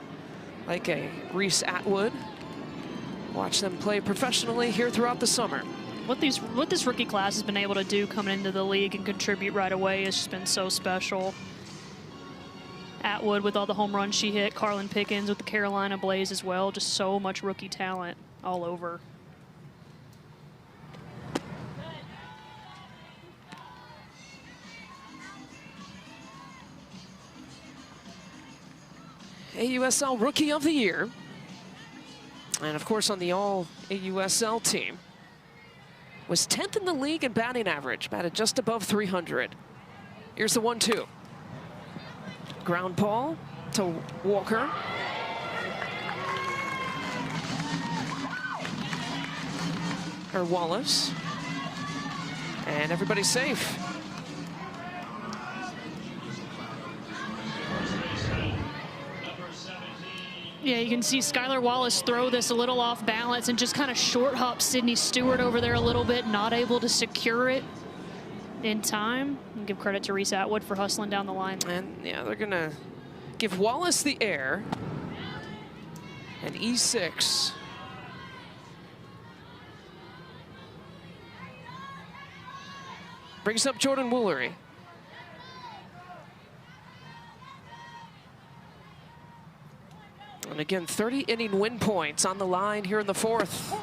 Like a Reese Atwood. Watch them play professionally here throughout the summer. What this rookie class has been able to do coming into the league and contribute right away has just been so special. Atwood with all the home runs she hit, Carlin Pickens with the Carolina Blaze as well. Just so much rookie talent all over. AUSL Rookie of the Year. And of course on the all AUSL team. Was 10th in the league in batting average, batted just above 300. Here's the 1-2. Ground ball to Walker. Or Wallace. And everybody's safe. Yeah, you can see Skylar Wallace throw this a little off balance and just kind of short hop Sydney Stewart over there a little bit, not able to secure it in time. And give credit to Reese Atwood for hustling down the line. And yeah, they're gonna give Wallace the air. And E6. Brings up Jordan Woolery. And again, 30-inning win points on the line here in the 4th.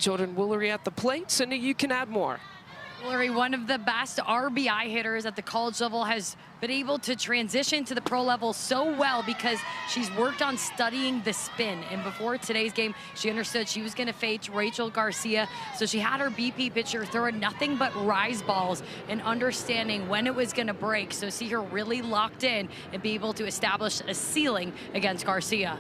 Jordan Woolery at the plate. Cindy, you can add more. Larry, one of the best RBI hitters at the college level, has been able to transition to the pro level so well because she's worked on studying the spin. And before today's game, she understood she was going to face Rachel Garcia. So she had her BP pitcher throwing nothing but rise balls and understanding when it was going to break. So see her really locked in and be able to establish a ceiling against Garcia.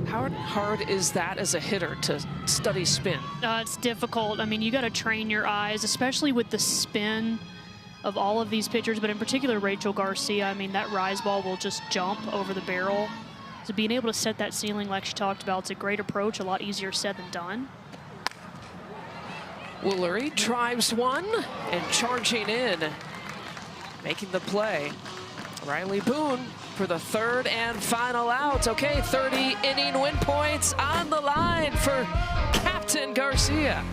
How hard is that as a hitter to study spin? It's difficult. I mean, you got to train your eyes, especially with the spin of all of these pitchers, but in particular Rachel Garcia. I mean, that rise ball will just jump over the barrel. So being able to set that ceiling like she talked about, it's a great approach, a lot easier said than done. Woolery drives one and charging in, making the play. Riley Boone for the third and final out. Okay, 30 inning win points on the line for Captain Garcia.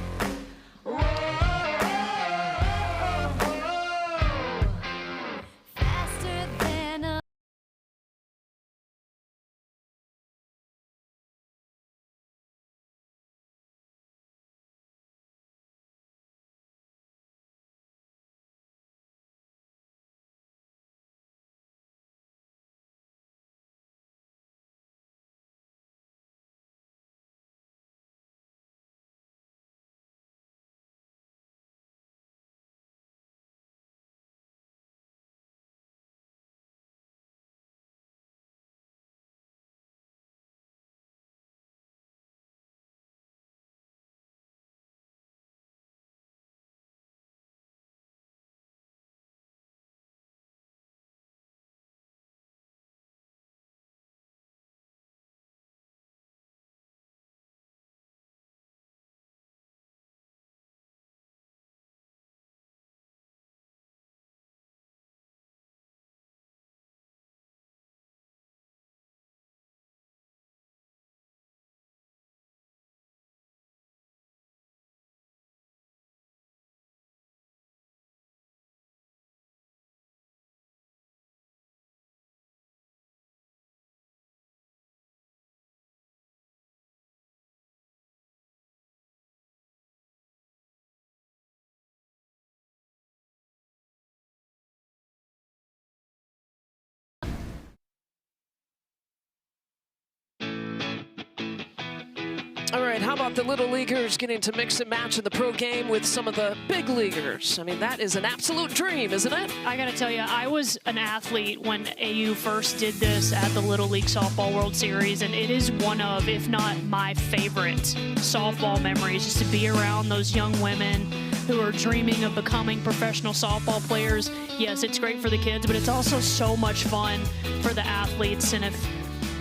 All right, how about the little leaguers getting to mix and match in the pro game with some of the big leaguers? I mean, that is an absolute dream, isn't it? I got to tell you, I was an athlete when AU first did this at the Little League Softball World Series, and it is one of, if not my favorite, softball memories, just to be around those young women who are dreaming of becoming professional softball players. Yes, it's great for the kids, but it's also so much fun for the athletes. And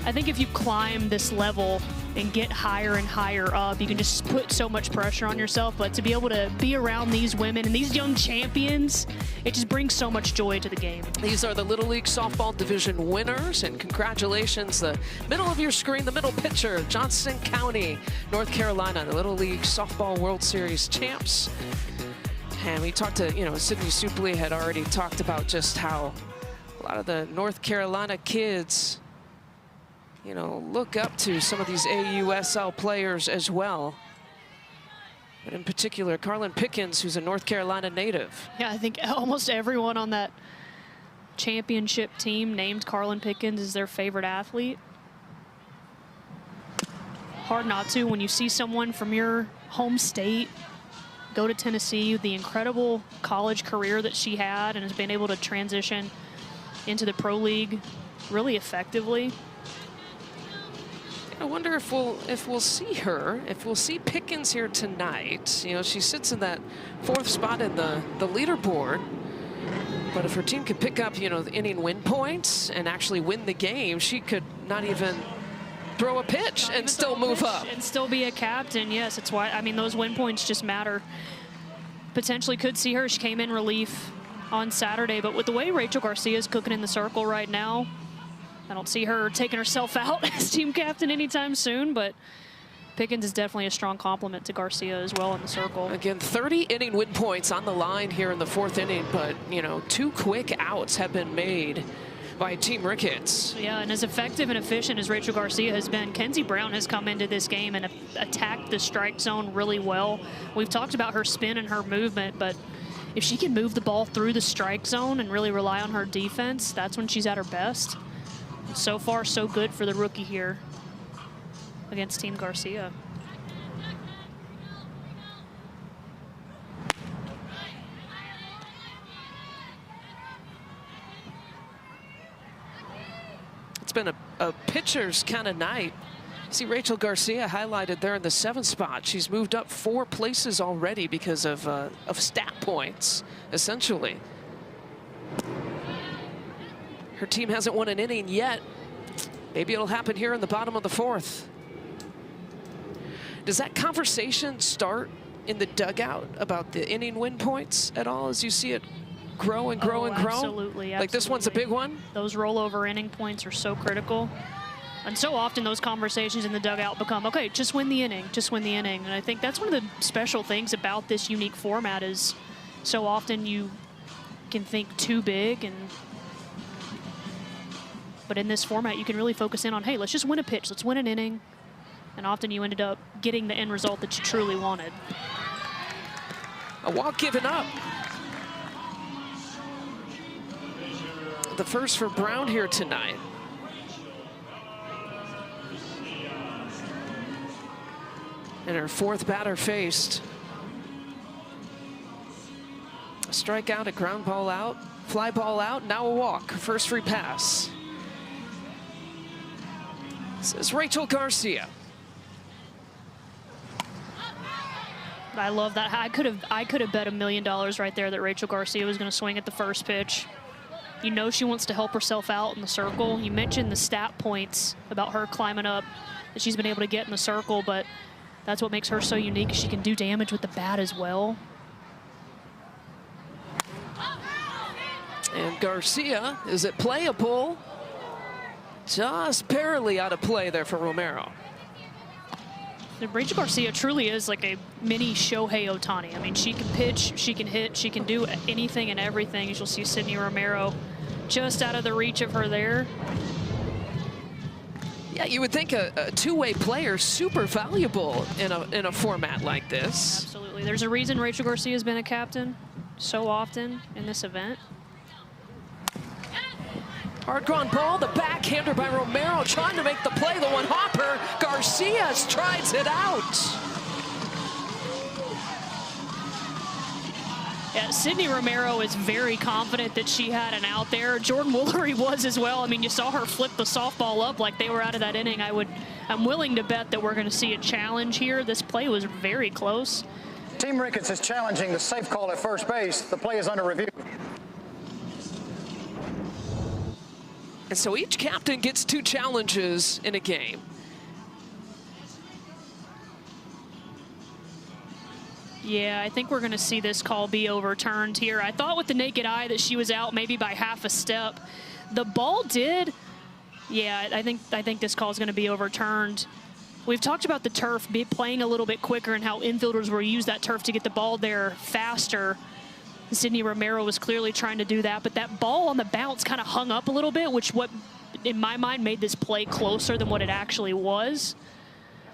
I think if you climb this level and get higher and higher up, you can just put so much pressure on yourself. But to be able to be around these women and these young champions, it just brings so much joy to the game. These are the Little League Softball Division winners, and congratulations, the middle of your screen, the middle pitcher, Johnson County, North Carolina, the Little League Softball World Series champs. And we talked to, Sydney Supley had already talked about just how a lot of the North Carolina kids, look up to some of these AUSL players as well. But in particular, Carlin Pickens, who's a North Carolina native. Yeah, I think almost everyone on that championship team named Carlin Pickens as their favorite athlete. Hard not to when you see someone from your home state go to Tennessee, the incredible college career that she had and has been able to transition into the pro league really effectively. I wonder if we'll see Pickens here tonight. She sits in that fourth spot in the leaderboard. But if her team could pick up, the inning win points and actually win the game, she could not even throw a pitch and still move up. And still be a captain, yes. It's why, those win points just matter. Potentially could see her. She came in relief on Saturday, but with the way Rachel Garcia is cooking in the circle right now, I don't see her taking herself out as team captain anytime soon, but Pickens is definitely a strong compliment to Garcia as well in the circle. Again, 30 inning win points on the line here in the fourth inning, but, 2 quick outs have been made by Team Ricketts. Yeah, and as effective and efficient as Rachel Garcia has been, Kenzie Brown has come into this game and attacked the strike zone really well. We've talked about her spin and her movement, but if she can move the ball through the strike zone and really rely on her defense, that's when she's at her best. So far, so good for the rookie here against Team Garcia. It's been a pitcher's kind of night. See Rachel Garcia highlighted there in the 7th spot. She's moved up 4 places already because of stat points, essentially. Her team hasn't won an inning yet. Maybe it'll happen here in the bottom of the 4th. Does that conversation start in the dugout about the inning win points at all as you see it grow and grow and grow? Absolutely. Like this one's a big one? Those rollover inning points are so critical. And so often those conversations in the dugout become, okay, just win the inning, just win the inning. And I think that's one of the special things about this unique format is so often you can think too big, but in this format you can really focus in on, hey, let's just win a pitch, let's win an inning. And often you ended up getting the end result that you truly wanted. A walk given up. The first for Brown here tonight. And her 4th batter faced. A strikeout, a ground ball out, fly ball out, now a walk. First free pass. This is Rachel Garcia. I love that. I could have bet $1 million right there that Rachel Garcia was going to swing at the first pitch. You know she wants to help herself out in the circle. You mentioned the stat points about her climbing up that she's been able to get in the circle, but that's what makes her so unique. She can do damage with the bat as well. And Garcia, is it playable? Just barely out of play there for Romero. Rachel Garcia truly is like a mini Shohei Ohtani. I mean, she can pitch, she can hit, she can do anything and everything. As you'll see Sydney Romero just out of the reach of her there. Yeah, you would think a two-way player super valuable in a format like this. Absolutely. There's a reason Rachel Garcia has been a captain so often in this event. Hard ground ball, the backhander by Romero trying to make the play, the one hopper. Garcia strides it out. Yeah, Sydney Romero is very confident that she had an out there. Jordan Woolery was as well. I mean, you saw her flip the softball up like they were out of that inning. I'm willing to bet that we're going to see a challenge here. This play was very close. Team Ricketts is challenging the safe call at first base. The play is under review. And so each captain gets 2 challenges in a game. Yeah, I think we're going to see this call be overturned here. I thought with the naked eye that she was out maybe by half a step. The ball did. Yeah, I think this call is going to be overturned. We've talked about the turf playing a little bit quicker and how infielders will use that turf to get the ball there faster. Sydney Romero was clearly trying to do that, but that ball on the bounce kind of hung up a little bit, which in my mind made this play closer than what it actually was.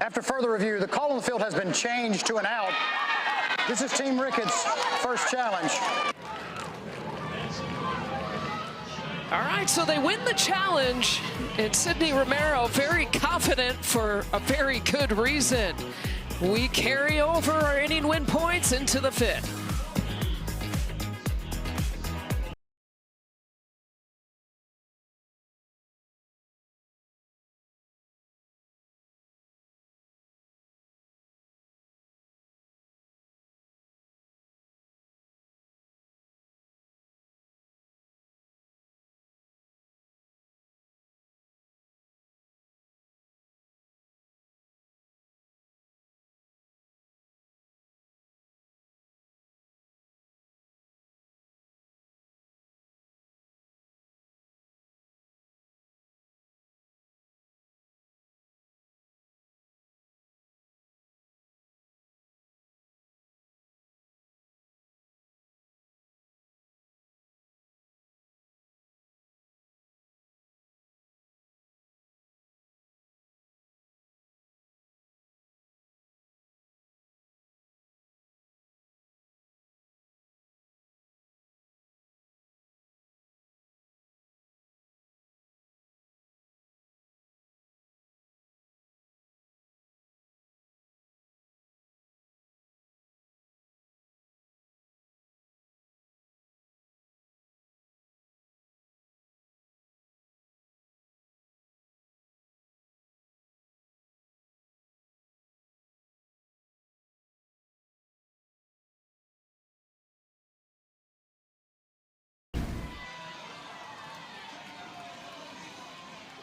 After further review, the call on the field has been changed to an out. This is Team Ricketts' first challenge. All right, so they win the challenge, and Sydney Romero very confident for a very good reason. We carry over our inning win points into the 5th.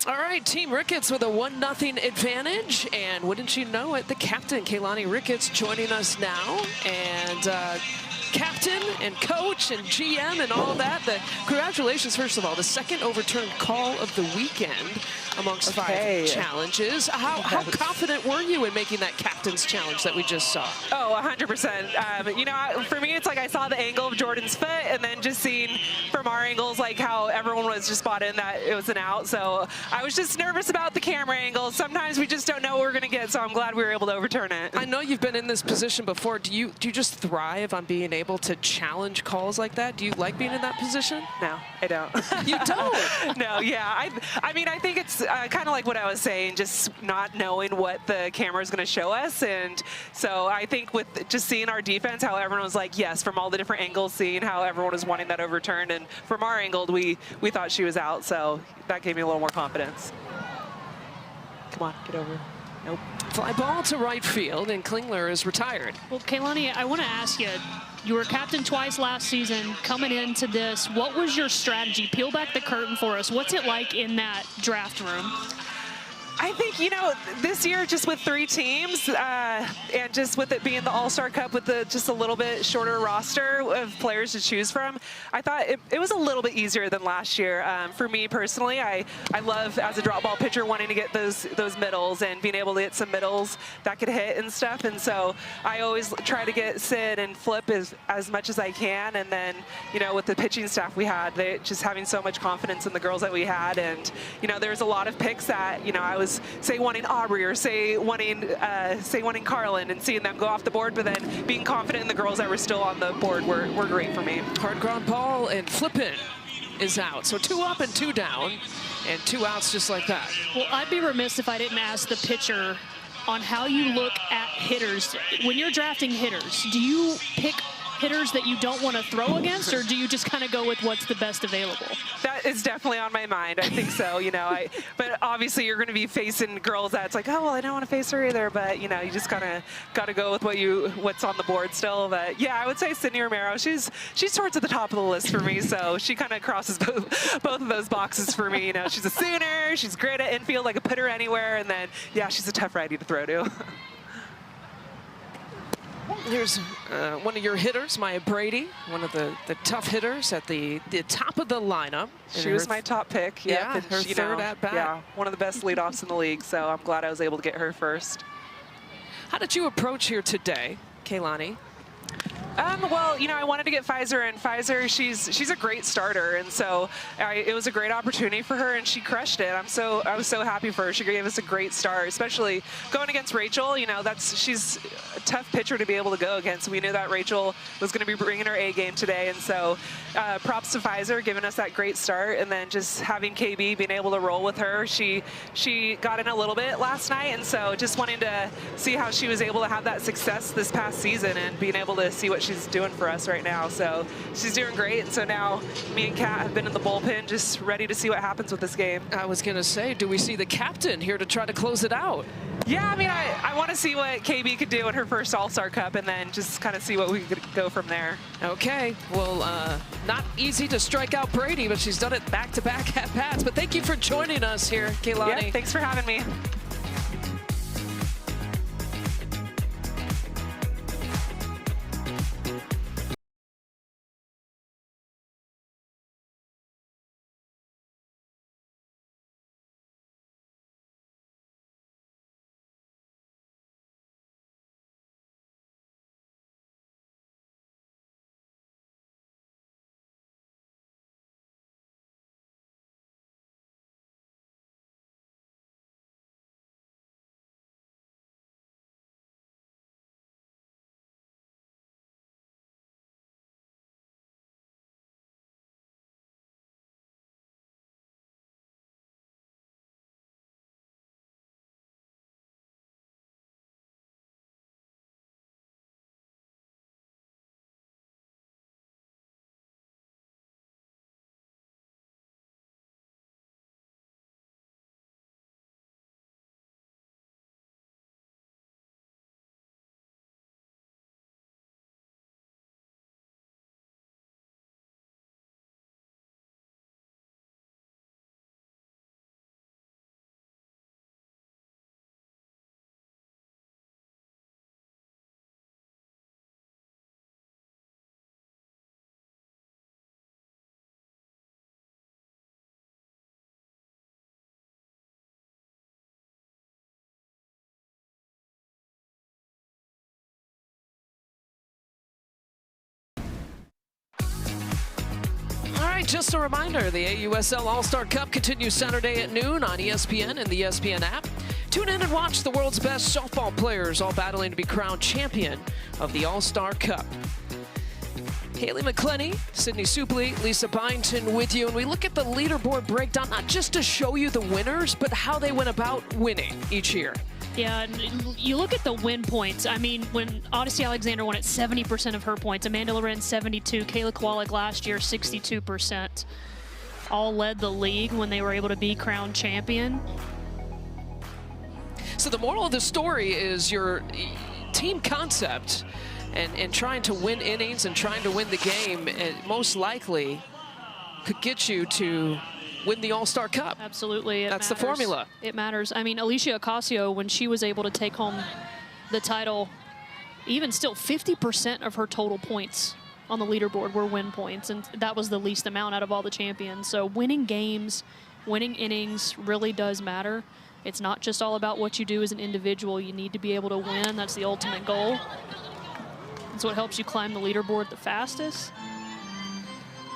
All right, Team Ricketts with a 1-0 advantage, and wouldn't you know it, the captain, Kaylani Ricketts, joining us now, and captain and coach and GM and all that. Congratulations, first of all, the second overturned call of the weekend amongst 5 challenges. How confident were you in making that captain's challenge that we just saw? Oh, 100%. You know, for me, it's like I saw the angle of Jordan's foot, and then just seeing from our angles, like how everyone was just bought in that it was an out. So I was just nervous about the camera angles. Sometimes we just don't know what we're going to get, so I'm glad we were able to overturn it. I know you've been in this position before. Do you just thrive on being able to challenge calls like that? Do you like being in that position? No, I don't. You don't? No, yeah. I mean, I think it's kind of like what I was saying, just not knowing what the camera is going to show us. And so I think with just seeing our defense, how everyone was like, yes, from all the different angles, seeing how everyone was wanting that overturned. And from our angle, we thought she was out. So that gave me a little more confidence. Come on, get over. Nope. Fly ball to right field, and Klingler is retired. Well, Kaylani, I want to ask you, you were captain twice last season. Coming into this, what was your strategy? Peel back the curtain for us. What's it like in that draft room? I think, you know, this year just with 3 teams and just with it being the All-Star Cup with just a little bit shorter roster of players to choose from, I thought it was a little bit easier than last year. For me personally, I love, as a drop ball pitcher, wanting to get those middles and being able to get some middles that could hit and stuff. And so I always try to get Sid and flip as much as I can. And then, you know, with the pitching staff we had, just having so much confidence in the girls that we had. And, you know, there's a lot of picks that, you know, I was say wanting Aubrey or say wanting Carlin and seeing them go off the board, but then being confident in the girls that were still on the board were great for me. Hard ground ball, and flipping is out. So 2 up and 2 down, and 2 outs just like that. Well, I'd be remiss if I didn't ask the pitcher on how you look at hitters. When you're drafting hitters, do you pick hitters that you don't want to throw against, or do you just kind of go with what's the best available? That is definitely on my mind. I think so, you know. But obviously you're going to be facing girls that's like, oh, well, I don't want to face her either. But, you know, you just kind of got to go with what's on the board still. But, yeah, I would say Sydney Romero. She's towards the top of the list for me. So she kind of crosses both of those boxes for me. You know, she's a Sooner. She's great at infield. I could put her anywhere. And then, yeah, she's a tough righty to throw to. Here's one of your hitters, Maya Brady, one of the tough hitters at the top of the lineup. She was my top pick. Yeah, and her third at bat. Yeah, one of the best leadoffs in the league, so I'm glad I was able to get her first. How did you approach here today, Kaylani? Well, you know, I wanted to get Pfizer, and Pfizer, she's a great starter, and so it was a great opportunity for her, and she crushed it. I was so happy for her. She gave us a great start, especially going against Rachel. You know, she's a tough pitcher to be able to go against. We knew that Rachel was going to be bringing her A game today, and so props to Pfizer giving us that great start, and then just having KB being able to roll with her. She got in a little bit last night, and so just wanting to see how she was able to have that success this past season and being able to see what she's doing for us right now. So she's doing great, and so now me and Kat have been in the bullpen just ready to see what happens with this game. I was going to say, do we see the captain here to try to close it out? Yeah, I mean, I want to see what KB could do in her first All-Star Cup and then just kind of see what we could go from there. Okay, well, not easy to strike out Brady, but she's done it back-to-back at-bats. But thank you for joining us here, Kaylani. Yeah, thanks for having me. just a reminder, the AUSL All-Star Cup continues Saturday at noon on ESPN and the ESPN app. Tune in and watch the world's best softball players all battling to be crowned champion of the All-Star Cup. Haley McClenny, Sydney Supley, Lisa Byington with you, and we look at the leaderboard breakdown, not just to show you the winners, but how they went about winning each year. Yeah, and you look at the win points. I mean, when Odyssey Alexander won at 70% of her points, Amanda Loren 72, Kayla Kowalik last year 62%. All led the league when they were able to be crowned champion. So the moral of the story is your team concept and trying to win innings and trying to win the game, it most likely could get you to win the All-Star Cup. Absolutely. That's the formula. It matters. I mean, Alicia Ocasio, when she was able to take home the title, even still 50% of her total points on the leaderboard were win points, and that was the least amount out of all the champions. So winning games, winning innings really does matter. It's not just all about what you do as an individual. You need to be able to win. That's the ultimate goal. It's what helps you climb the leaderboard the fastest.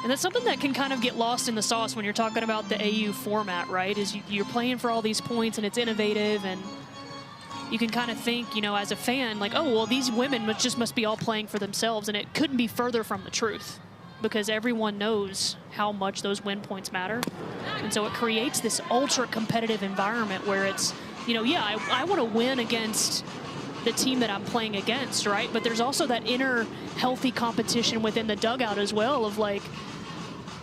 And that's something that can kind of get lost in the sauce when you're talking about the AU format, right? Is you're playing for all these points and it's innovative, and you can kind of think, you know, as a fan, like, oh, well, these women just must be all playing for themselves, and it couldn't be further from the truth because everyone knows how much those win points matter. And so it creates this ultra competitive environment where it's, you know, yeah, I want to win against the team that I'm playing against, right? But there's also that inner healthy competition within the dugout as well of, like,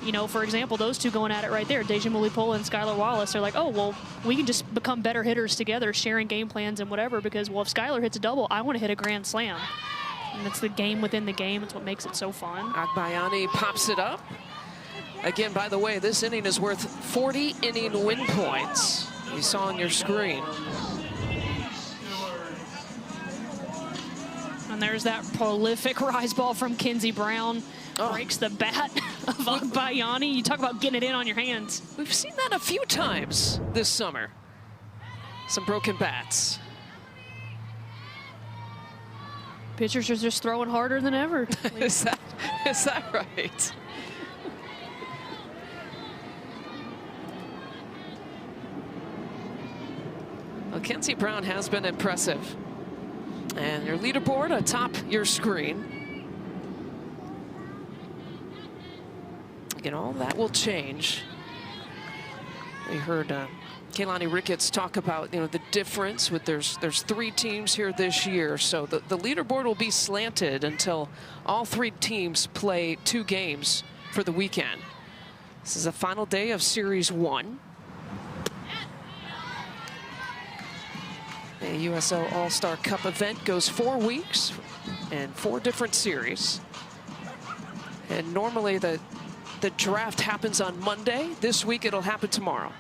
you know, for example, those two going at it right there, Deja Mulipola and Skylar Wallace, are like, oh, well, we can just become better hitters together, sharing game plans and whatever, because, well, if Skylar hits a double, I want to hit a grand slam. And it's the game within the game. It's what makes it so fun. Agbayani pops it up. Again, by the way, this inning is worth 40 inning win points. You saw on your screen. And there's that prolific rise ball from Kinsey Brown. Breaks the bat of Agbayani. You talk about getting it in on your hands. We've seen that a few times this summer. Some broken bats. Pitchers are just throwing harder than ever. Is that right? Well, Kinsey Brown has been impressive. And your leaderboard atop your screen. Again, all that will change. We heard Kaylani Ricketts talk about, you know, the difference with there's 3 teams here this year. So the leaderboard will be slanted until all 3 teams play 2 games for the weekend. This is the final day of Series 1. The USL All-Star Cup event goes 4 weeks and 4 different series. And normally the draft happens on Monday. This week it'll happen tomorrow.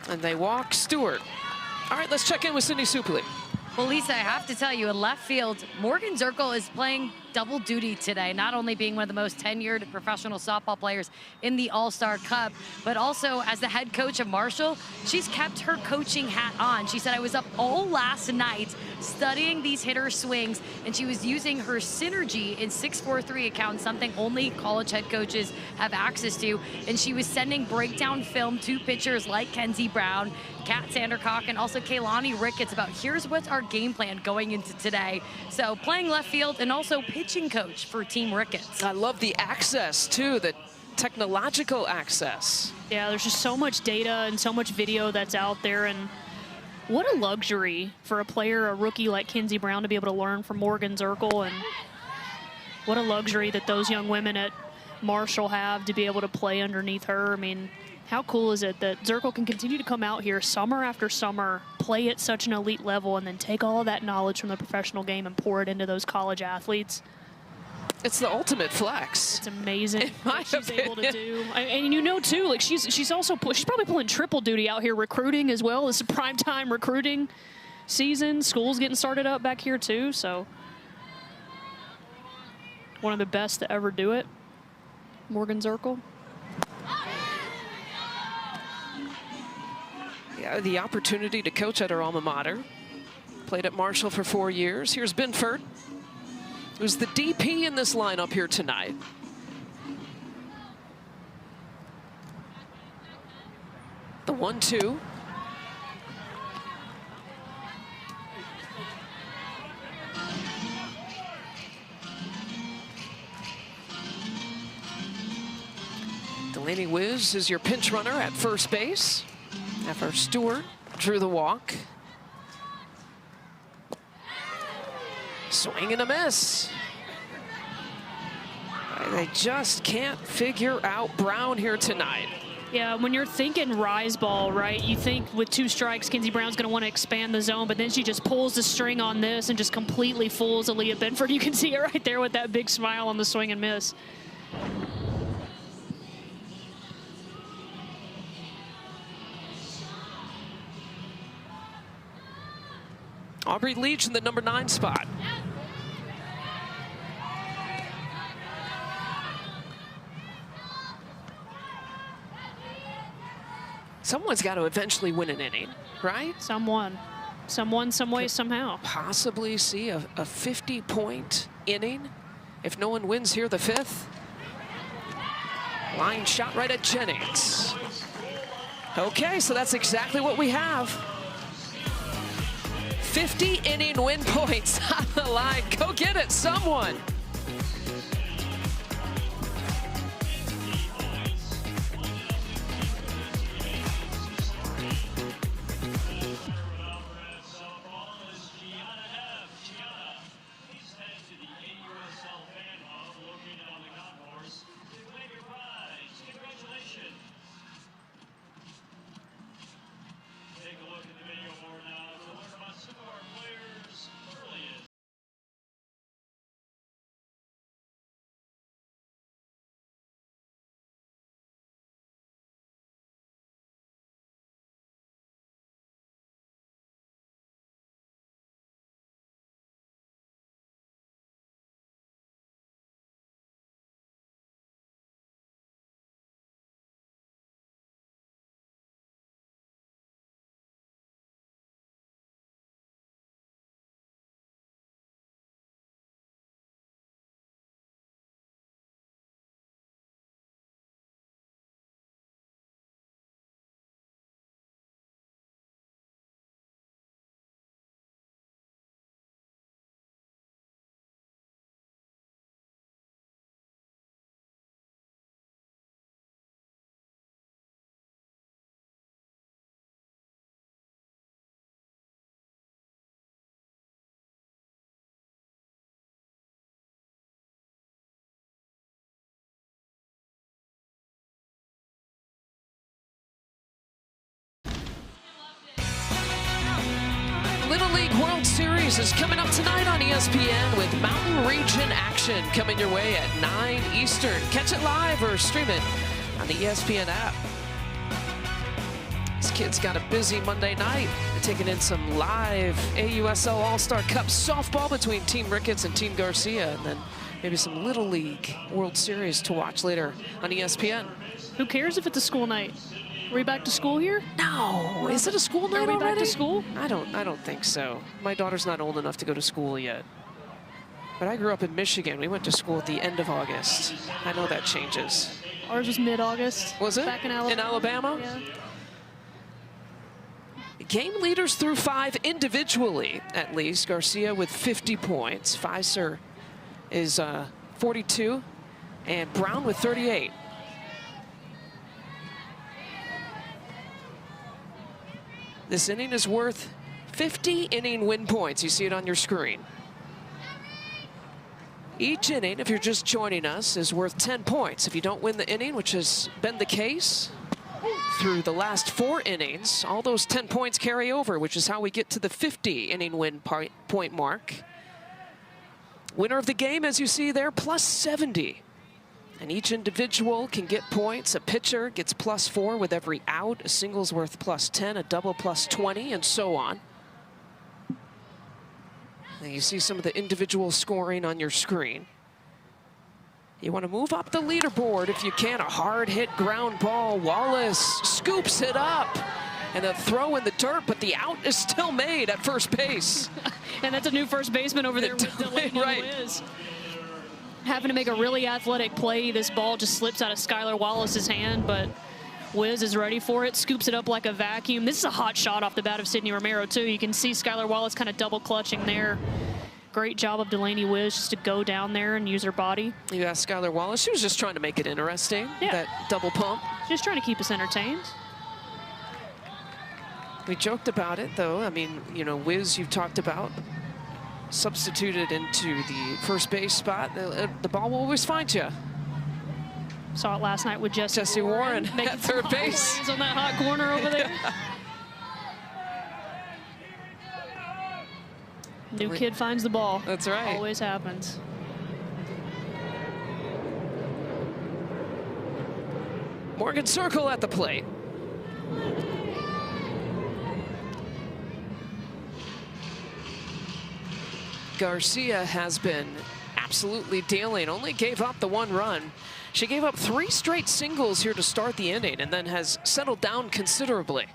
And they walk Stewart. All right, let's check in with Sydney Supley. Well, Lisa, I have to tell you, in left field, Morgan Zirkle is playing double duty today, not only being one of the most tenured professional softball players in the All-Star Cup, but also as the head coach of Marshall, she's kept her coaching hat on. She said, I was up all last night studying these hitter swings, and she was using her Synergy in 643 account, something only college head coaches have access to, and she was sending breakdown film to pitchers like Kinsey Brown, Kat Sandercock, and also Kaylani Ricketts about here's what's our game plan going into today. So playing left field and also pitching coach for Team Ricketts. I love the access too, the technological access. Yeah, there's just so much data and so much video that's out there, and what a luxury for a player, a rookie like Kinsey Brown, to be able to learn from Morgan Zirkle, and what a luxury that those young women at Marshall have to be able to play underneath her. I mean, how cool is it that Zirkle can continue to come out here summer after summer, play at such an elite level, and then take all of that knowledge from the professional game and pour it into those college athletes? It's the ultimate flex. It's amazing what she's able to do. And you know, too, like she's also she's probably pulling triple duty out here recruiting as well. It's a primetime recruiting season. School's getting started up back here too, so one of the best to ever do it, Morgan Zirkle. Yeah, the opportunity to coach at her alma mater. Played at Marshall for 4 years. Here's Binford. who's the DP in this lineup here tonight. The 1-2. Delaney Wiz is your pinch runner at first base. After Stewart drew the walk. Swing and a miss. They just can't figure out Brown here tonight. Yeah, when you're thinking rise ball, right, you think with 2 strikes, Kinsey Brown's going to want to expand the zone, but then she just pulls the string on this and just completely fools Aaliyah Benford. You can see it right there with that big smile on the swing and miss. Aubrey Leach in the number 9 spot. Someone's got to eventually win an inning, right? Someone, some way, somehow. Possibly see a 50-point inning if no one wins here the 5th. Line shot right at Jennings. Okay, so that's exactly what we have. 50 inning win points on the line. Go get it, someone. Little League World Series is coming up tonight on ESPN with Mountain Region action coming your way at 9 Eastern. Catch it live or stream it on the ESPN app. These kids got a busy Monday night. They're taking in some live AUSL All-Star Cup softball between Team Ricketts and Team Garcia, and then maybe some Little League World Series to watch later on ESPN. Who cares if it's a school night? Are we back to school here? No. Is it a school night already? Back to school? I don't think so. My daughter's not old enough to go to school yet. But I grew up in Michigan. We went to school at the end of August. I know that changes. Ours was mid-August. Was it? Back in Alabama. In Alabama? Yeah. Game leaders through 5 individually, at least. Garcia with 50 points. Pfizer is 42. And Brown with 38. This inning is worth 50 inning win points. You see it on your screen. Each inning, if you're just joining us, is worth 10 points. If you don't win the inning, which has been the case through the last 4 innings, all those 10 points carry over, which is how we get to the 50 inning win point mark. Winner of the game, as you see there, plus 70. And each individual can get points. A pitcher gets plus 4 with every out. A single's worth plus 10, a double plus 20, and so on. And you see some of the individual scoring on your screen. You want to move up the leaderboard if you can. A hard hit ground ball. Wallace scoops it up. And a throw in the dirt, but the out is still made at first base. And that's a new first baseman over there with Delaney Right. Wiz. Having to make a really athletic play. This ball just slips out of Skylar Wallace's hand, but Wiz is ready for it, scoops it up like a vacuum. This is a hot shot off the bat of Sydney Romero, too. You can see Skylar Wallace kind of double clutching there. Great job of Delaney Wiz just to go down there and use her body. You asked Skylar Wallace, she was just trying to make it interesting, that double pump. Just trying to keep us entertained. We joked about it, though. I mean, you know, Wiz, you've talked about, substituted into the first base spot. The ball will always find you. Saw it last night with Jesse Warren making at third base. On that hot corner over there. New kid finds the ball. That's right. Always happens. Morgan Circle at the plate. Garcia has been absolutely dealing, only gave up the 1 run. She gave up 3 straight singles here to start the inning and then has settled down considerably.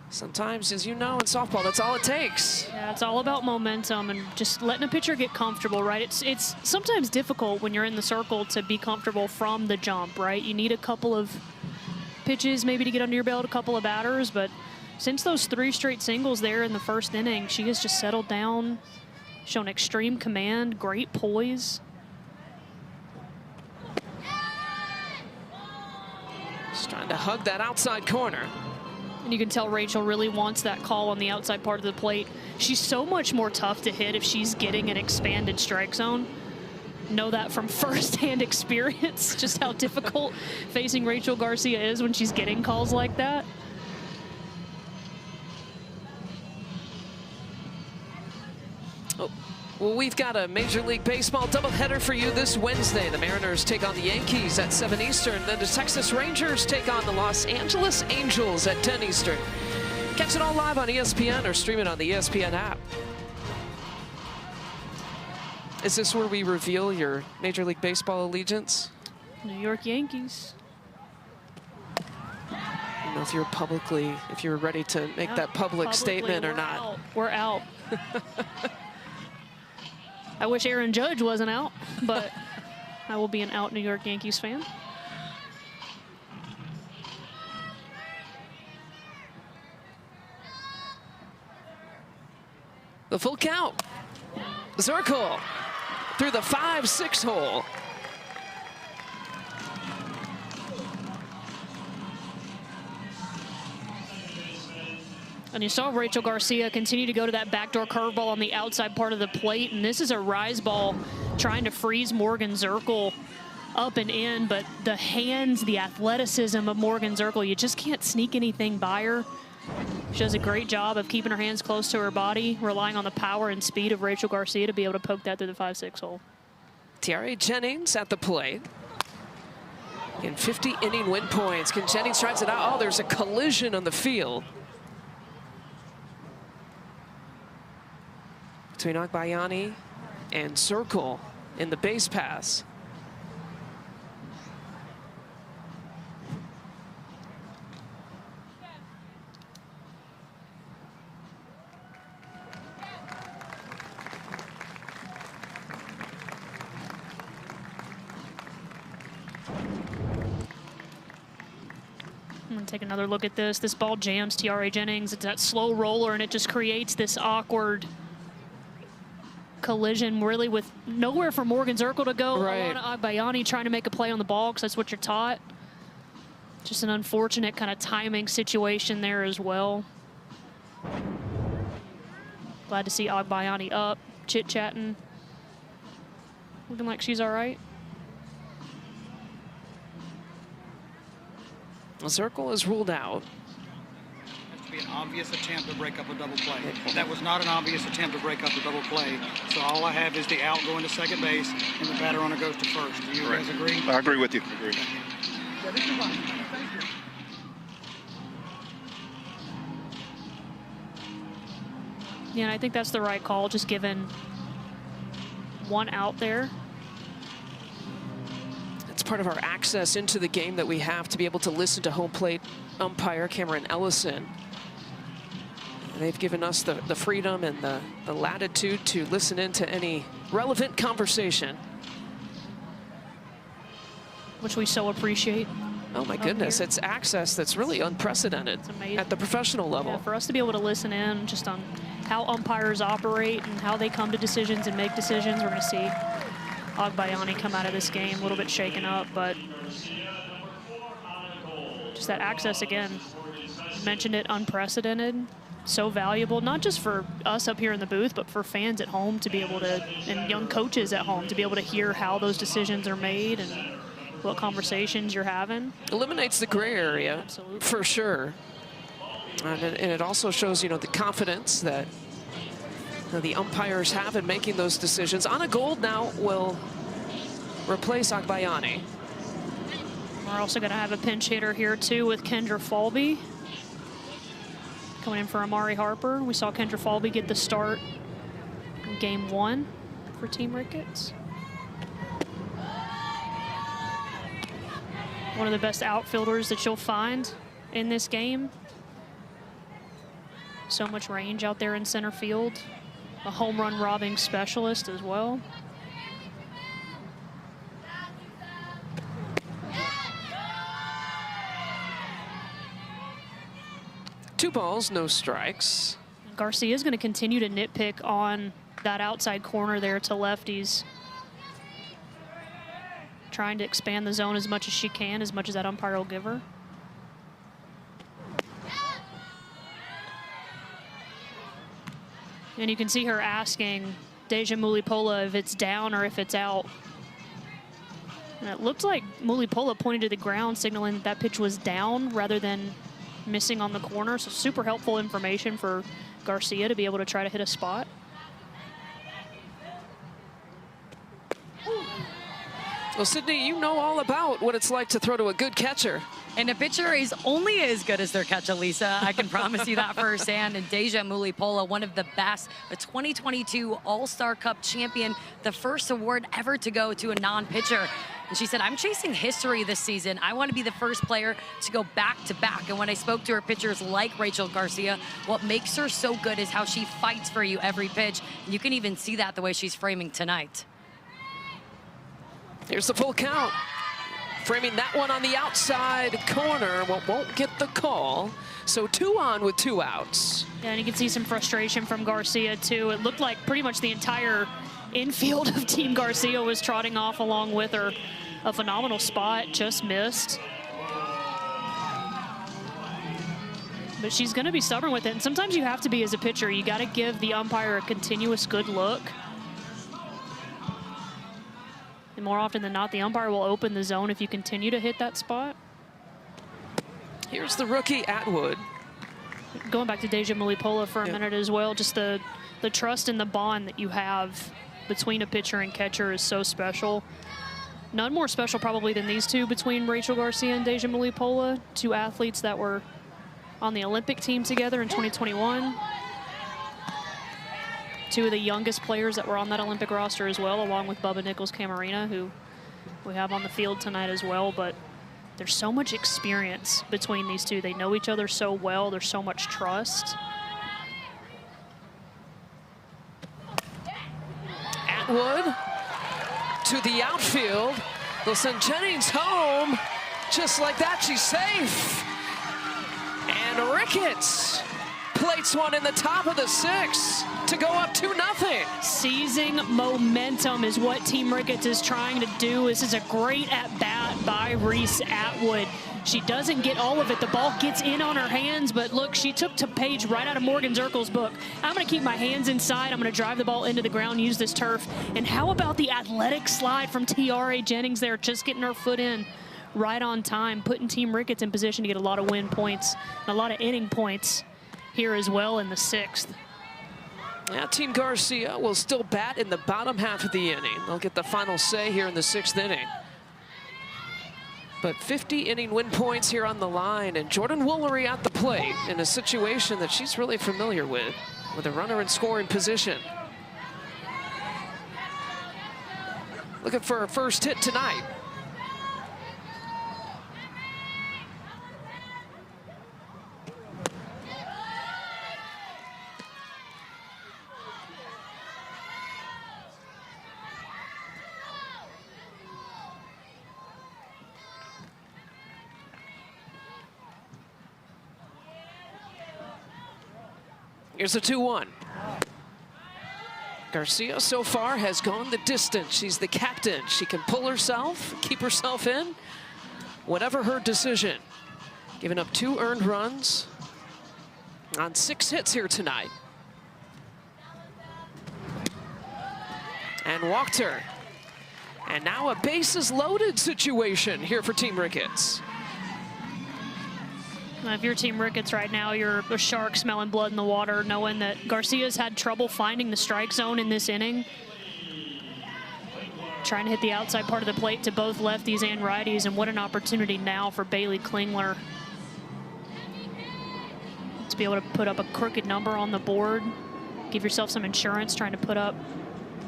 Sometimes, as you know, in softball, that's all it takes. Yeah, it's all about momentum and just letting a pitcher get comfortable, right? It's sometimes difficult when you're in the circle to be comfortable from the jump, right? You need a couple of pitches maybe to get under your belt, a couple of batters, but since those 3 straight singles there in the first inning, she has just settled down, shown extreme command, great poise. Just trying to hug that outside corner. And you can tell Rachel really wants that call on the outside part of the plate. She's so much more tough to hit if she's getting an expanded strike zone. Know that from firsthand experience, just how difficult facing Rachel Garcia is when she's getting calls like that. Well, we've got a Major League Baseball doubleheader for you this Wednesday. The Mariners take on the Yankees at 7 Eastern. Then the Texas Rangers take on the Los Angeles Angels at 10 Eastern. Catch it all live on ESPN or stream it on the ESPN app. Is this where we reveal your Major League Baseball allegiance? New York Yankees. I don't know if you're ready to make that public statement or not. We're out. I wish Aaron Judge wasn't out, but I will be an out New York Yankees fan. The full count. Zirkle through the 5-6 hole. And you saw Rachel Garcia continue to go to that backdoor curveball on the outside part of the plate. And this is a rise ball trying to freeze Morgan Zirkle up and in. But the hands, the athleticism of Morgan Zirkle, you just can't sneak anything by her. She does a great job of keeping her hands close to her body, relying on the power and speed of Rachel Garcia to be able to poke that through the 5-6 hole. Tiare Jennings at the plate. In 50 inning win points. Can Jennings tries it out? Oh, there's a collision on the field between Agbayani and Zirkle in the base pass. I'm gonna take another look at this. This ball jams Tiare Jennings. It's that slow roller, and it just creates this awkward collision, really, with nowhere for Morgan Zirkle to go. Right. Alana Agbayani trying to make a play on the ball because that's what you're taught. Just an unfortunate kind of timing situation there as well. Glad to see Agbayani up, chit-chatting. Looking like she's all right. Zirkle is ruled out. Be an obvious attempt to break up a double play. That was not an obvious attempt to break up a double play. So all I have is the out going to second base and the batter runner goes to first. Do you guys agree? I agree with you. Agree. Yeah, and I think that's the right call, just given one out there. It's part of our access into the game that we have to be able to listen to home plate umpire, Cameron Ellison. They've given us the freedom and the latitude to listen into any relevant conversation. Which we so appreciate. Oh my goodness, it's access that's really unprecedented at the professional level. Yeah, for us to be able to listen in just on how umpires operate and how they come to decisions and make decisions. We're going to see Agbayani come out of this game a little bit shaken up, but just that access again, mentioned it, unprecedented, so valuable, not just for us up here in the booth, but for fans at home to be able to, and young coaches at home to be able to hear how those decisions are made and what conversations you're having. Eliminates the gray area. Absolutely. For sure. And it also shows, you know, the confidence that the umpires have in making those decisions. Anna Gold now will replace Agbayani. We're also going to have a pinch hitter here too with Kendra Falby coming in for Amari Harper. We saw Kendra Falby get the start in game 1 for Team Ricketts. One of the best outfielders that you'll find in this game. So much range out there in center field. A home run robbing specialist as well. Two balls, no strikes. Garcia is going to continue to nitpick on that outside corner there to lefties. Trying to expand the zone as much as she can, as much as that umpire will give her. And you can see her asking Deja Mulipola if it's down or if it's out. And it looked like Mulipola pointed to the ground, signaling that that pitch was down rather than missing on the corner. So super helpful information for Garcia to be able to try to hit a spot. Well, Sydney, you know all about what it's like to throw to a good catcher. And a pitcher is only as good as their catcher, Lisa. I can promise you that firsthand. And Deja Mulipola, one of the best, a 2022 All-Star Cup champion, the first award ever to go to a non-pitcher. And she said, I'm chasing history this season. I want to be the first player to go back-to-back. And when I spoke to her pitchers like Rachel Garcia, what makes her so good is how she fights for you every pitch. And you can even see that the way she's framing tonight. Here's the full count. Framing that one on the outside corner. Well, won't get the call. So 2 on with 2 outs. Yeah, and you can see some frustration from Garcia too. It looked like pretty much the entire infield of Team Garcia was trotting off along with her. A phenomenal spot, just missed. But she's gonna be stubborn with it. And sometimes you have to be as a pitcher. You gotta give the umpire a continuous good look. And more often than not, the umpire will open the zone if you continue to hit that spot. Here's the rookie Atwood. Going back to Deja Mulipola for a minute as well, just the trust and the bond that you have between a pitcher and catcher is so special. None more special probably than these two between Rachel Garcia and Deja Mulipola, 2 athletes that were on the Olympic team together in 2021. 2 of the youngest players that were on that Olympic roster as well, along with Bubba Nichols-Camarena, who we have on the field tonight as well. But there's so much experience between these two. They know each other so well. There's so much trust. Atwood to the outfield. They'll send Jennings home. Just like that, she's safe. And Ricketts plates one in the top of the 6th to go up 2-0. Seizing momentum is what Team Ricketts is trying to do. This is a great at-bat by Reese Atwood. She doesn't get all of it. The ball gets in on her hands, but look, she took to page right out of Morgan Zirkle's book. I'm going to keep my hands inside. I'm going to drive the ball into the ground, use this turf. And how about the athletic slide from Tiare Jennings there, just getting her foot in right on time, putting Team Ricketts in position to get a lot of win points and a lot of inning points here as well in the 6th. Now Team Garcia will still bat in the bottom half of the inning. They'll get the final say here in the 6th inning. But 50 inning win points here on the line, and Jordan Woolery at the plate in a situation that she's really familiar with a runner in scoring position. Looking for her first hit tonight. Here's a 2-1. Garcia so far has gone the distance. She's the captain. She can pull herself, keep herself in, whatever her decision. Giving up 2 earned runs on 6 hits here tonight. And walked her. And now a bases loaded situation here for Team Ricketts. If you're Team Ricketts right now, you're a shark smelling blood in the water, knowing that Garcia's had trouble finding the strike zone in this inning. Trying to hit the outside part of the plate to both lefties and righties, and what an opportunity now for Bailey Klingler to be able to put up a crooked number on the board, give yourself some insurance, trying to put up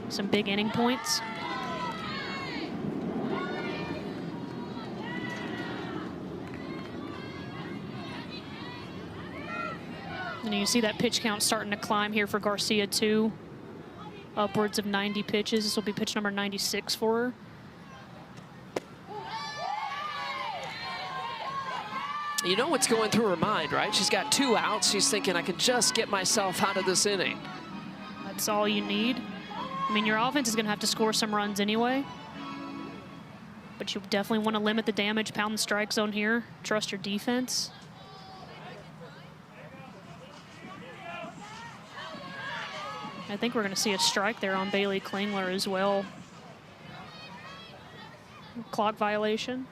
some big inning points. And you see that pitch count starting to climb here for Garcia too. Upwards of 90 pitches. This will be pitch number 96 for her. You know what's going through her mind, right? She's got 2 outs. She's thinking, I can just get myself out of this inning. That's all you need. I mean, your offense is going to have to score some runs anyway. But you definitely want to limit the damage, pound the strike zone here, trust your defense. I think we're going to see a strike there on Bailey Klingler as well. Clock violation.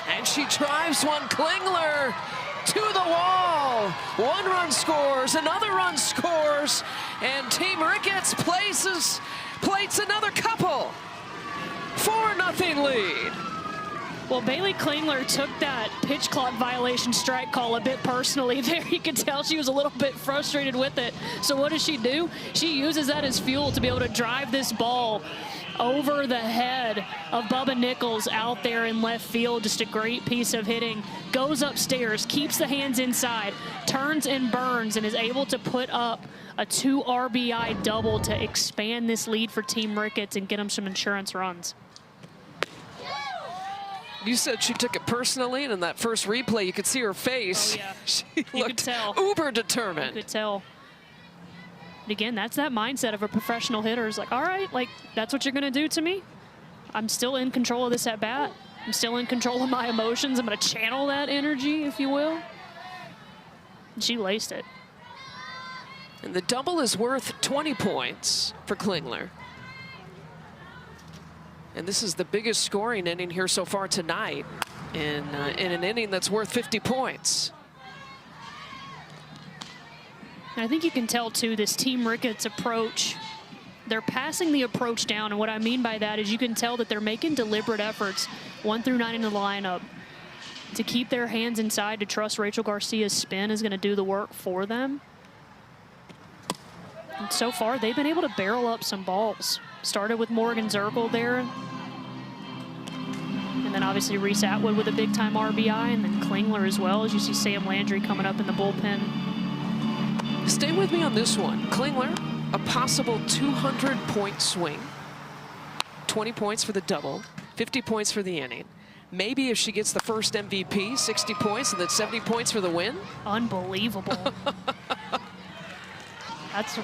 And she drives one. Klingler to the wall. 1 run scores, another run scores, and Team Ricketts plates another couple. 4-0 lead. Well, Bailey Klingler took that pitch clock violation strike call a bit personally there. You could tell she was a little bit frustrated with it. So what does she do? She uses that as fuel to be able to drive this ball over the head of Bubba Nichols out there in left field. Just a great piece of hitting. Goes upstairs, keeps the hands inside, turns and burns, and is able to put up a 2 RBI double to expand this lead for Team Ricketts and get them some insurance runs. You said she took it personally, and in that first replay, you could see her face. Oh, yeah. She You looked could tell. uber determined. You could tell. And again, that's that mindset of a professional hitter. It's like, all right, like, that's what you're going to do to me? I'm still in control of this at bat. I'm still in control of my emotions. I'm going to channel that energy, if you will. And she laced it. And the double is worth 20 points for Klingler. And this is the biggest scoring inning here so far tonight in an inning that's worth 50 points. And I think you can tell, too, this Team Ricketts approach, they're passing the approach down. And what I mean by that is you can tell that they're making deliberate efforts, 1 through 9 in the lineup, to keep their hands inside, to trust Rachel Garcia's spin is going to do the work for them. And so far, they've been able to barrel up some balls. Started with Morgan Zirkle there. And then obviously Reese Atwood with a big-time RBI, and then Klingler as well, as you see Sam Landry coming up in the bullpen. Stay with me on this one. Klingler, a possible 200-point swing. 20 points for the double, 50 points for the inning. Maybe if she gets the first MVP, 60 points, and then 70 points for the win. Unbelievable. That's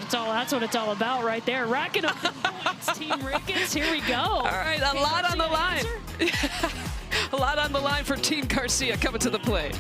what it's all about right there. Racking up the points, Team Ricketts. Here we go. All right, a lot on the line. A lot on the line for Team Garcia coming to the plate.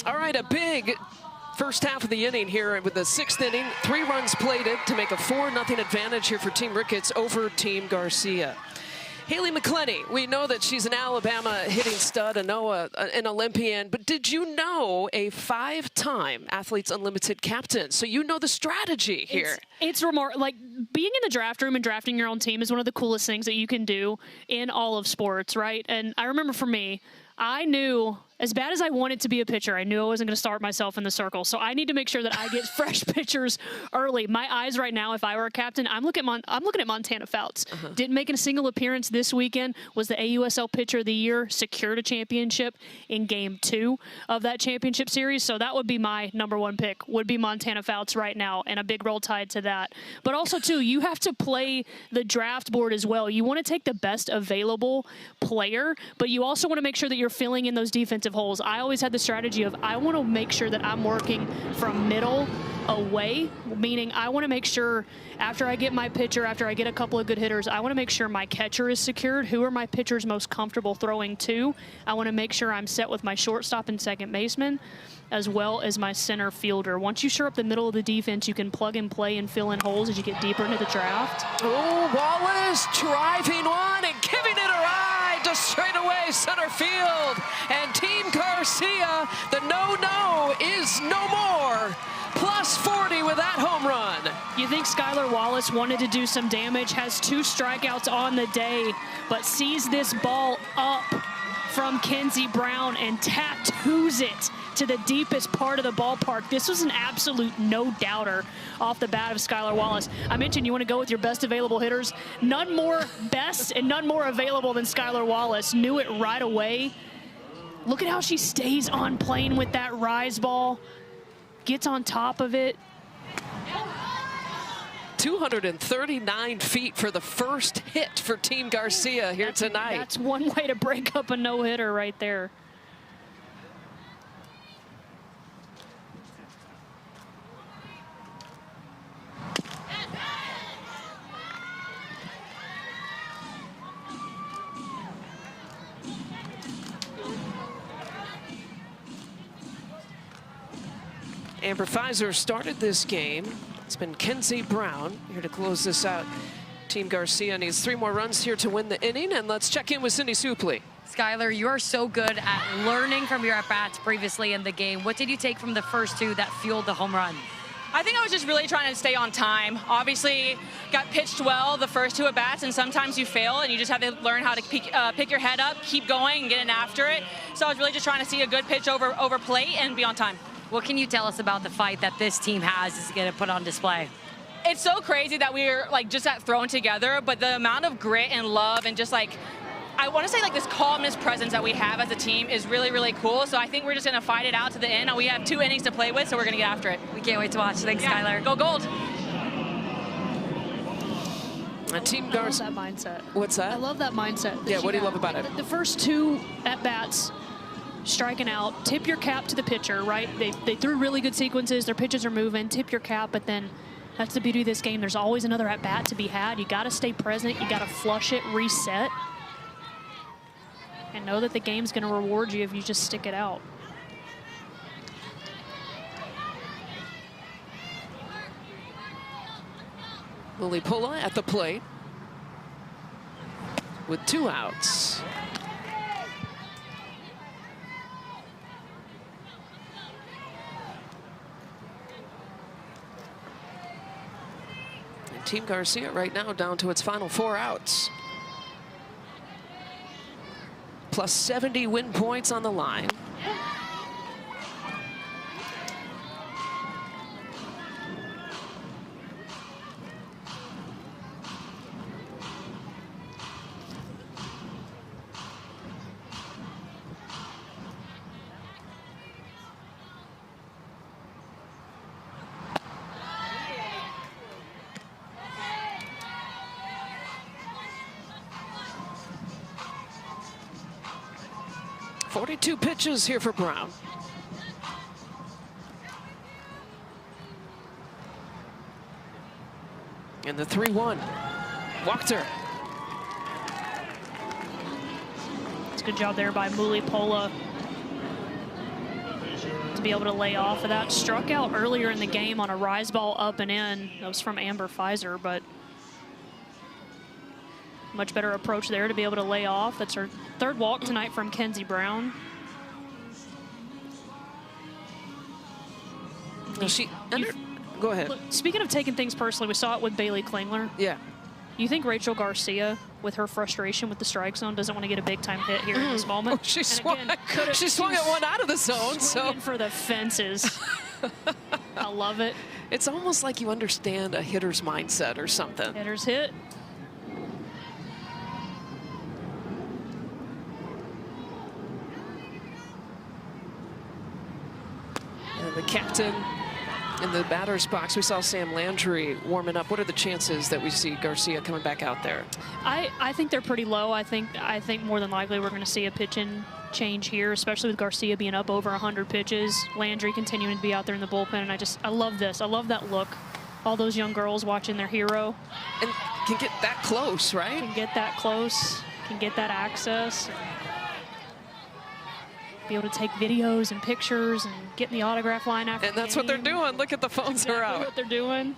All right, a big first half of the inning here with the 6th inning. 3 runs plated to make a 4-0 advantage here for Team Ricketts over Team Garcia. Haley McClenny, we know that she's an Alabama hitting stud, an Olympian, but did you know a 5-time Athletes Unlimited captain? So you know the strategy here. It's remarkable. Like, being in the draft room and drafting your own team is one of the coolest things that you can do in all of sports, right? And I remember for me, I knew, as bad as I wanted to be a pitcher, I knew I wasn't going to start myself in the circle. So I need to make sure that I get fresh pitchers early. My eyes right now, if I were a captain, I'm looking at Montana Fouts. Didn't make a single appearance this weekend. Was the AUSL Pitcher of the Year. Secured a championship in Game 2 of that championship series. So that would be my #1 pick. Would be Montana Fouts right now, and a big role tied to that. But also too, you have to play the draft board as well. You want to take the best available player, but you also want to make sure that you're filling in those defensive holes. I always had the strategy of I want to make sure that I'm working from middle away, meaning I want to make sure after I get my pitcher, after I get a couple of good hitters, I want to make sure my catcher is secured. Who are my pitchers most comfortable throwing to? I want to make sure I'm set with my shortstop and second baseman, as well as my center fielder. Once you shore up the middle of the defense, you can plug and play and fill in holes as you get deeper into the draft. Oh, Wallace driving one and giving it a ride to straightaway center field. And Team Garcia, the no-no is no more. Plus 40 with that home run. You think Skylar Wallace wanted to do some damage, has 2 strikeouts on the day, but sees this ball up from Kenzie Brown and tattoos it to the deepest part of the ballpark. This was an absolute no-doubter off the bat of Skylar Wallace. I mentioned you want to go with your best available hitters. None more best and none more available than Skylar Wallace. Knew it right away. Look at how she stays on plane with that rise ball. Gets on top of it. 239 feet for the first hit for Team Garcia here tonight. That's one way to break up a no-hitter right there. Amber Pfizer started this game. It's been Kenzie Brown here to close this out. Team Garcia needs 3 more runs here to win the inning, and let's check in with Cindy Supley. Skylar, you are so good at learning from your at-bats previously in the game. What did you take from the first 2 that fueled the home run? I think I was just really trying to stay on time. Obviously, got pitched well the first 2 at-bats, and sometimes you fail, and you just have to learn how to pick your head up, keep going, and get in after it. So I was really just trying to see a good pitch over plate and be on time. What can you tell us about the fight that this team has is going to put on display? It's so crazy that we're like just thrown together, but the amount of grit and love and just like, I want to say like this calmness presence that we have as a team is really, really cool. So I think we're just going to fight it out to the end. And we have 2 innings to play with, so we're going to get after it. We can't wait to watch. Thanks, Skylar. Go Gold. Team Garcia. I love that mindset. What's that? I love that mindset. Yeah, what do you love about it? The first 2 at-bats, striking out, tip your cap to the pitcher, right? They threw really good sequences, their pitches are moving, tip your cap, but then that's the beauty of this game. There's always another at-bat to be had. You got to stay present, you got to flush it, reset, and know that the game's going to reward you if you just stick it out. Lily Pula at the plate with 2 outs. And Team Garcia right now down to its final 4 outs. Plus 70 win points on the line. Two pitches here for Brown. And the 3-1. Walked her. It's a good job there by Muli Pola to be able to lay off of that. Struck out earlier in the game on a rise ball up and in. That was from Amber Pfizer, but much better approach there to be able to lay off. That's her third walk tonight from Kenzie Brown. Go ahead. Look, speaking of taking things personally, we saw it with Bailey Klingler. Yeah. You think Rachel Garcia, with her frustration with the strike zone, doesn't want to get a big-time hit here in this moment? She swung at one out of the zone. So for the fences. I love it. It's almost like you understand a hitter's mindset or something. Hitter's hit. And the captain in the batter's box. We saw Sam Landry warming up. What are the chances that we see Garcia coming back out there? I think they're pretty low. I think more than likely we're going to see a pitching change here, especially with Garcia being up over 100 pitches. Landry continuing to be out there in the bullpen, and I love this. I love that look. All those young girls watching their hero. And can get that close, right? Can get that close. Can get that access. Be able to take videos and pictures and get in the autograph line after And that's what they're doing. Look at the phones are out. What they're doing.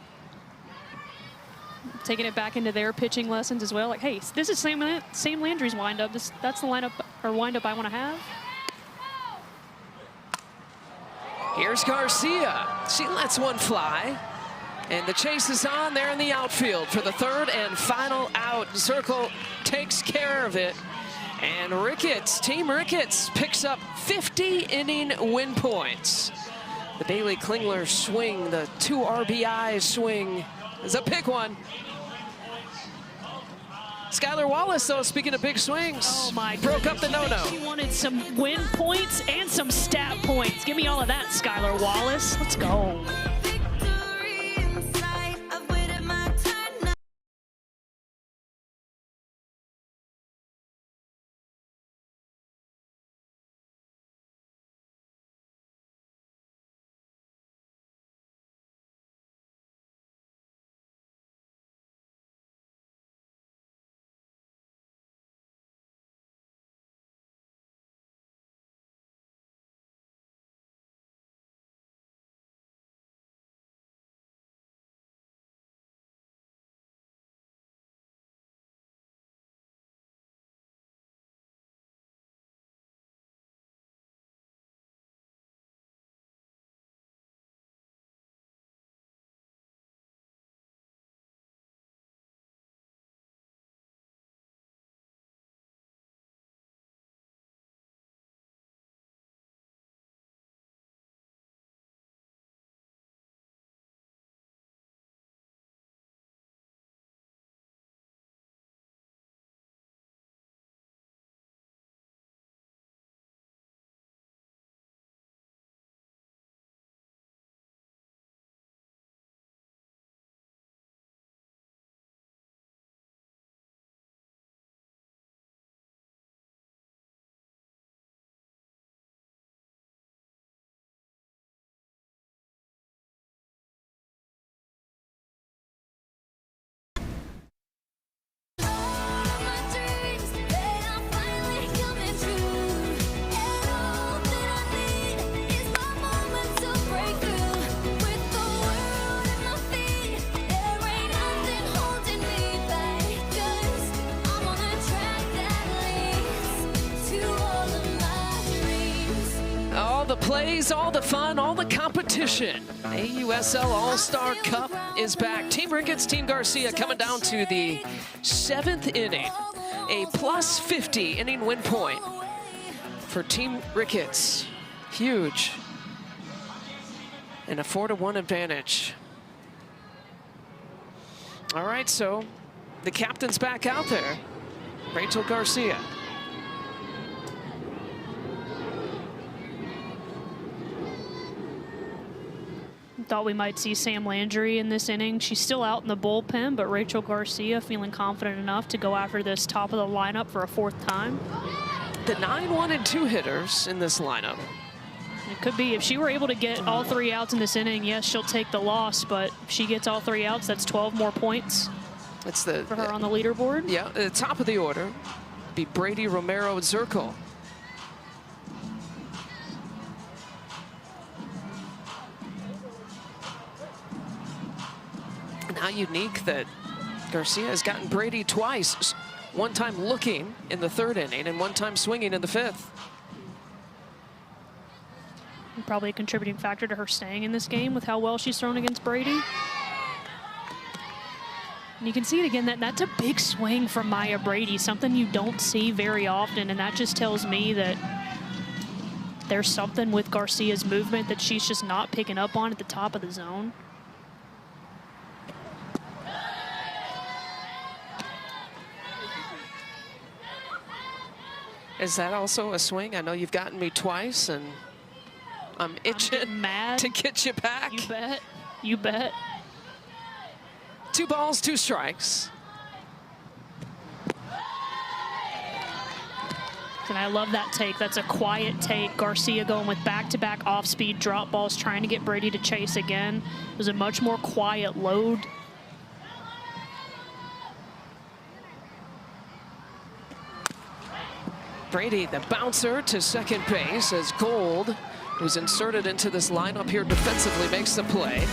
Taking it back into their pitching lessons as well. Like, hey, this is Sam Landry's windup. That's the lineup or windup I want to have. Here's Garcia. She lets one fly. And the chase is on there in the outfield for the third and final out. Zirkle takes care of it. And Ricketts, Team Ricketts, picks up 50-inning win points. The Bailey Klingler swing, the 2 RBI swing is a big one. Skylar Wallace, though, speaking of big swings, broke up the no-no. She wanted some win points and some stat points. Give me all of that, Skylar Wallace. Let's go. The plays, all the fun, all the competition. AUSL All-Star Cup is back. Team Ricketts, Team Garcia coming down to the 7th inning. A plus 50 inning win point for Team Ricketts. Huge. And a 4-1 advantage. All right, so the captain's back out there. Rachel Garcia. Thought we might see Sam Landry in this inning. She's still out in the bullpen, but Rachel Garcia feeling confident enough to go after this top of the lineup for a 4th time. The 9, 1, and 2 hitters in this lineup. It could be, if she were able to get all 3 outs in this inning, yes, she'll take the loss, but if she gets all 3 outs, that's 12 more points for her on the leaderboard. Yeah, at the top of the order be Brady Romero Zirkle. not unique that Garcia has gotten Brady twice. One time looking in the 3rd inning and one time swinging in the 5th. Probably a contributing factor to her staying in this game with how well she's thrown against Brady. And you can see it again, that's a big swing from Maya Brady, something you don't see very often, and that just tells me that there's something with Garcia's movement that she's just not picking up on at the top of the zone. Is that also a swing? I know you've gotten me twice, and I'm itching mad to get you back. You bet. You bet. 2 balls, 2 strikes. And I love that take. That's a quiet take. Garcia going with back-to-back off-speed drop balls, trying to get Brady to chase again. It was a much more quiet load. Brady, the bouncer to second base as Gold, who's inserted into this lineup here defensively, makes the play.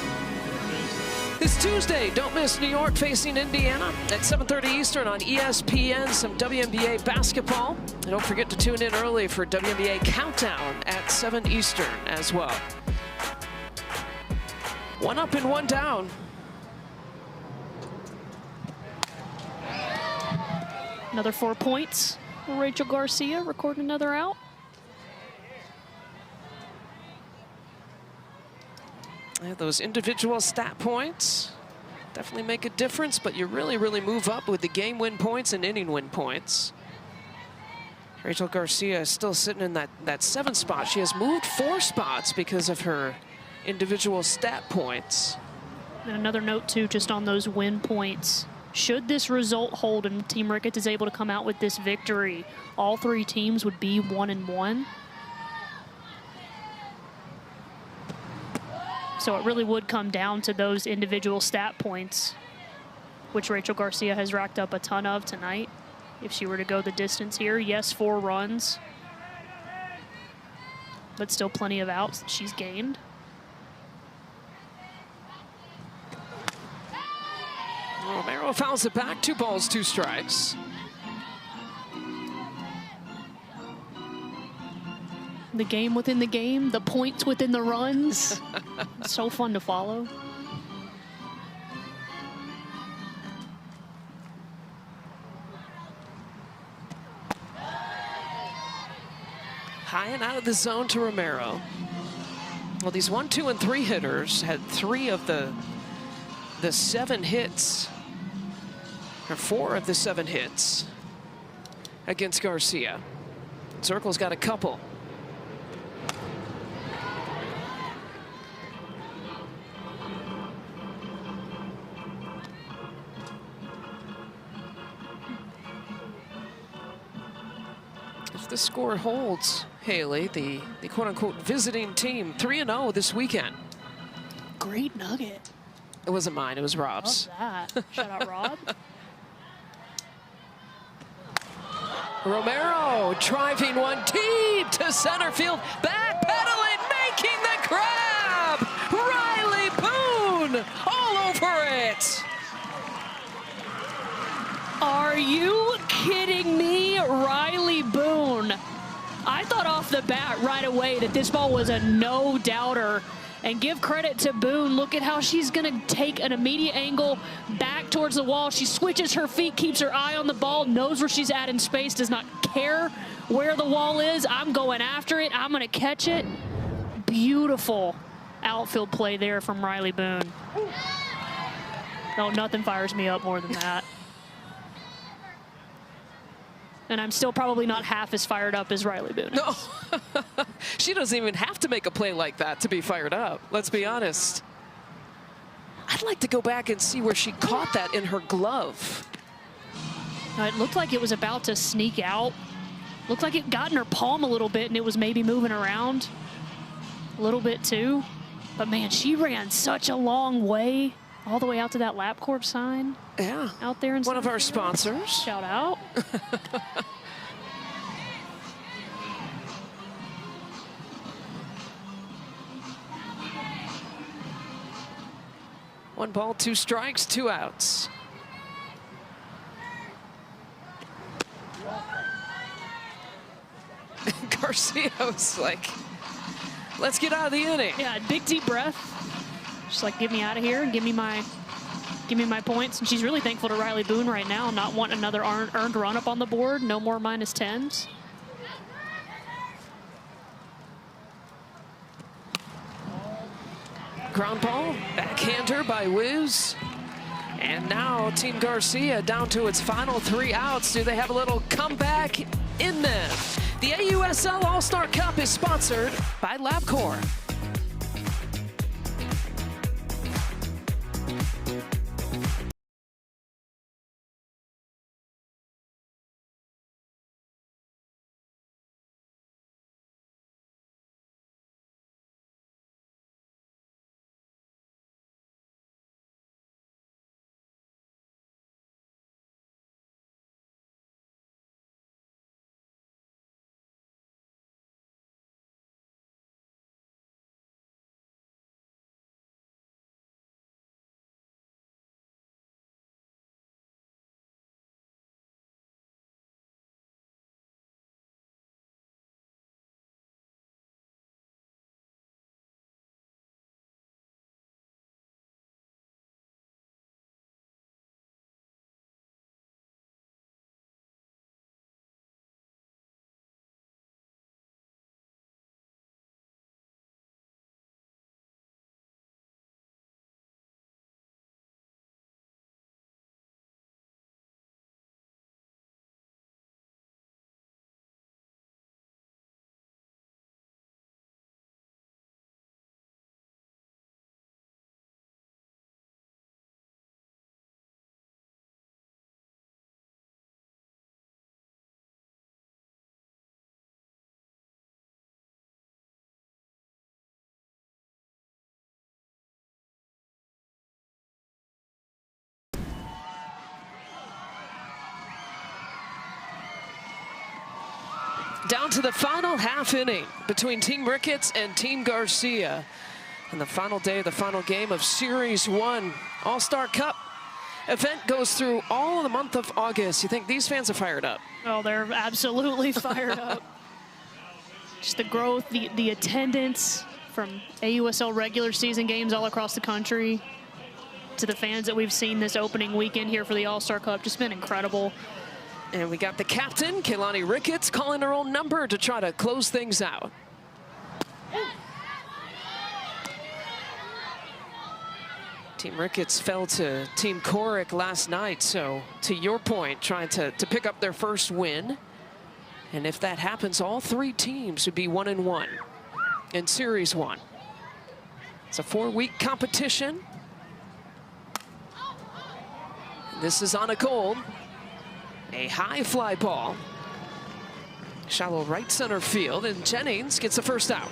This Tuesday, don't miss New York facing Indiana at 7:30 Eastern on ESPN. Some WNBA basketball. And don't forget to tune in early for WNBA Countdown at 7 Eastern as well. 1 up and 1 down. Another 4 points. Rachel Garcia recording another out. Yeah, those individual stat points definitely make a difference, but you really move up with the game win points and inning win points. Rachel Garcia is still sitting in that 7th spot. She has moved 4 spots because of her individual stat points. And another note too, just on those win points. Should this result hold and Team Ricketts is able to come out with this victory, all 3 teams would be 1-1. So it really would come down to those individual stat points, which Rachel Garcia has racked up a ton of tonight. If she were to go the distance here, yes, 4 runs, but still plenty of outs that she's gained. Romero fouls it back, 2 balls, 2 strikes. The game within the game, the points within the runs. So fun to follow. High and out of the zone to Romero. Well, these 1, 2, and 3 hitters had 3 of the 7 hits, or 4 of the 7 hits against Garcia. Circle's got a couple. If the score holds, Haley, the quote-unquote visiting team, 3-0 this weekend. Great nugget. It wasn't mine, it was Rob's. Love that. Shout out, Rob. Romero driving one deep to center field, backpedaling, making the grab. Riley Boone all over it. Are you kidding me? Riley Boone. I thought off the bat right away that this ball was a no-doubter. And give credit to Boone. Look at how she's going to take an immediate angle back towards the wall. She switches her feet, keeps her eye on the ball, knows where she's at in space, does not care where the wall is. I'm going after it. I'm going to catch it. Beautiful outfield play there from Riley Boone. No, nothing fires me up more than that. And I'm still probably not half as fired up as Riley Boone. No, she doesn't even have to make a play like that to be fired up. Let's be honest. I'd like to go back and see where she caught that in her glove. It looked like it was about to sneak out. Looked like it got in her palm a little bit and it was maybe moving around a little bit too. But man, she ran such a long way all the way out to that LabCorp sign. Yeah. Out there in one of our sponsors. Shout out. 1 ball, 2 strikes, 2 outs. Garcia's like, let's get out of the inning. Yeah, big deep breath. Just like, get me out of here and give me my points. And she's really thankful to Riley Boone right now, not wanting another earned run up on the board. No more -10s. Ground ball, backhander by Wiz. And now Team Garcia down to its final 3 outs. Do they have a little comeback in them? The AUSL All-Star Cup is sponsored by LabCorp. Down to the final half inning between Team Ricketts and Team Garcia. And the final day of the final game of Series 1 All-Star Cup event goes through all the month of August. You think these fans are fired up? Oh, they're absolutely fired up. Just the growth, the attendance from AUSL regular season games all across the country to the fans that we've seen this opening weekend here for the All-Star Cup. Just been incredible. And we got the captain, Kaylani Ricketts, calling her own number to try to close things out. Team Ricketts fell to Team Coric last night, so to your point, trying to pick up their first win. And if that happens, all 3 teams would be 1-1 in Series 1. It's a 4-week competition. This is on a cold. A high fly ball. Shallow right center field, and Jennings gets the first out.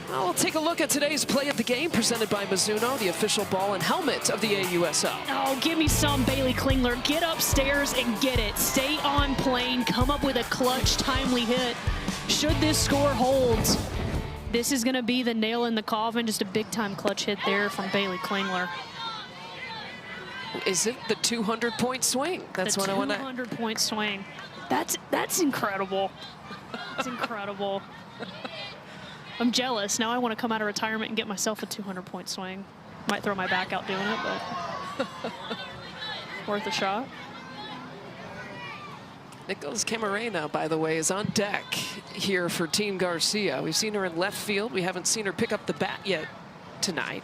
Well, we'll take a look at today's play of the game presented by Mizuno, the official ball and helmet of the AUSL. Oh, give me some, Bailey Klingler. Get upstairs and get it. Stay on plane, come up with a clutch, timely hit. Should this score hold, this is gonna be the nail in the coffin. Just a big time clutch hit there from Bailey Klingler. Is it the 200-point swing? That's what I want to. 200-point swing. That's incredible. That's incredible. I'm jealous. Now I want to come out of retirement and get myself a 200-point swing. Might throw my back out doing it, but worth a shot. Nichols Camarena, by the way, is on deck here for Team Garcia. We've seen her in left field. We haven't seen her pick up the bat yet tonight.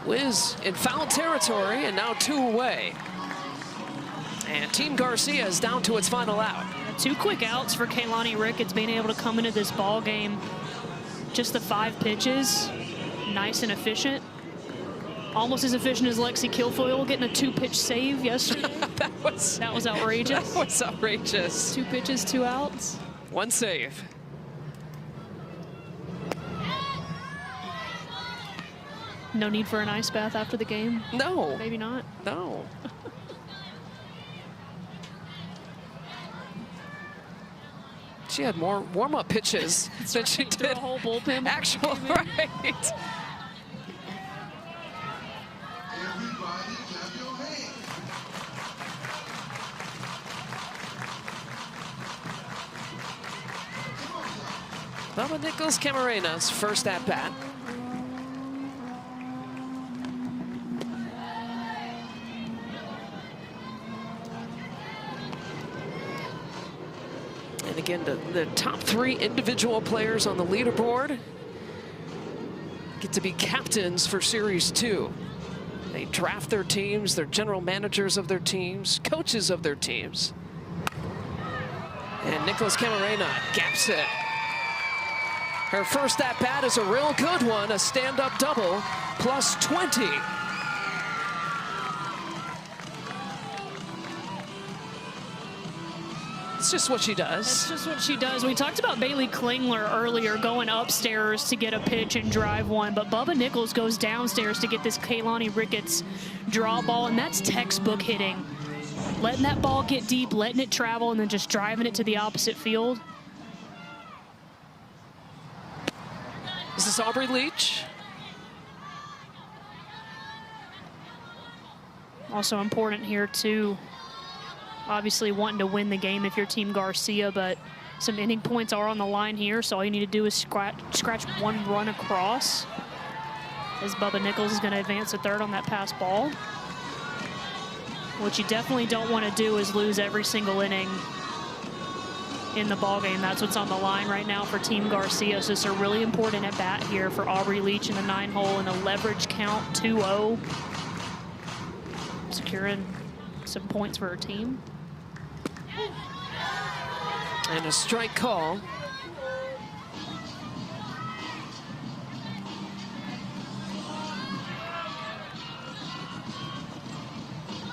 Wiz in foul territory, and now 2 away. And Team Garcia is down to its final out. 2 quick outs for Kaylani Ricketts, being able to come into this ball game. Just the 5 pitches, nice and efficient. Almost as efficient as Lexi Kilfoyle getting a 2-pitch save yesterday. that was outrageous. That was outrageous. 2 pitches, 2 outs. 1 save. No need for an ice bath after the game? No. Maybe not? No. She had more warm-up pitches than she did a whole bullpen. Actual, right. Bubba Nichols Camarena's first at-bat. And again, the top 3 individual players on the leaderboard get to be captains for Series 2. They draft their teams, they're general managers of their teams, coaches of their teams. And Nicholas Camarena gaps it. Her first at-bat is a real good one, a stand-up double, plus 20. It's just what she does. It's just what she does. We talked about Bailey Klingler earlier going upstairs to get a pitch and drive one, but Bubba Nichols goes downstairs to get this Kaylani Ricketts draw ball, and that's textbook hitting. Letting that ball get deep, letting it travel, and then just driving it to the opposite field. This is Aubrey Leach. Also important here too. Obviously wanting to win the game if you're Team Garcia, but some inning points are on the line here, so all you need to do is scratch one run across, as Bubba Nichols is going to advance to third on that pass ball. What you definitely don't want to do is lose every single inning in the ball game. That's what's on the line right now for Team Garcia. So it's a really important at bat here for Aubrey Leach in the 9-hole in a leverage count 2-0, securing some points for her team. And a strike call.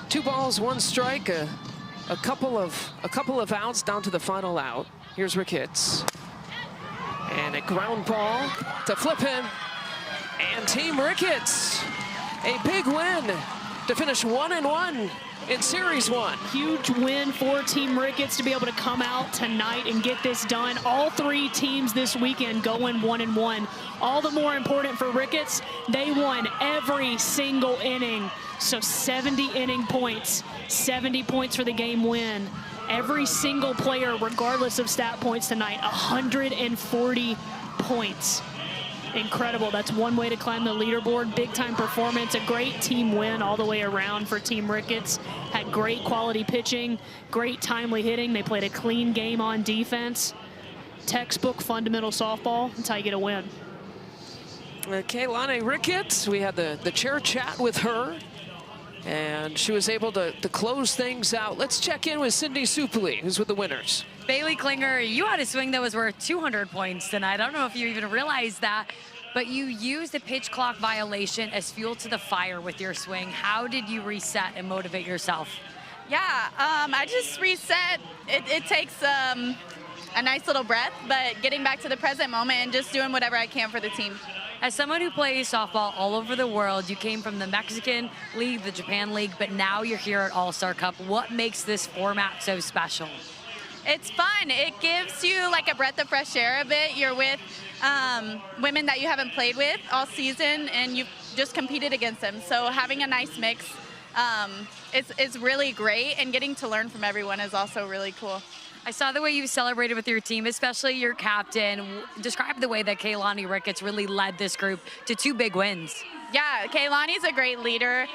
Two balls, one strike, a couple of outs down to the final out. Here's Ricketts. And a ground ball to flip him. And Team Ricketts, a big win to finish 1-1 in Series 1. Huge win for Team Ricketts to be able to come out tonight and get this done. All 3 teams this weekend going 1-1. All the more important for Ricketts, they won every single inning. So 70 inning points, 70 points for the game win. Every single player, regardless of stat points tonight, 140 points. Incredible. That's one way to climb the leaderboard. Big time performance, a great team win all the way around for Team Ricketts. Had great quality pitching, great timely hitting. They played a clean game on defense. Textbook fundamental softball. That's how you get a win. Kaylani Ricketts, we had the chair chat with her, and she was able to close things out. Let's check in with Cindy Supali, who's with the winners. Bailey Klinger, you had a swing that was worth 200 points tonight. I don't know if you even realized that, but you used a pitch clock violation as fuel to the fire with your swing. How did you reset and motivate yourself? Yeah, I just reset. It takes a nice little breath, but getting back to the present moment and just doing whatever I can for the team. As someone who plays softball all over the world, you came from the Mexican League, the Japan League, but now you're here at All-Star Cup. What makes this format so special? It's fun. It gives you like a breath of fresh air a bit. You're with women that you haven't played with all season, and you've just competed against them. So having a nice mix is really great, and getting to learn from everyone is also really cool. I saw the way you celebrated with your team, especially your captain. Describe the way that Kaylani Ricketts really led this group to 2 big wins. Yeah, Kaylani's a great leader.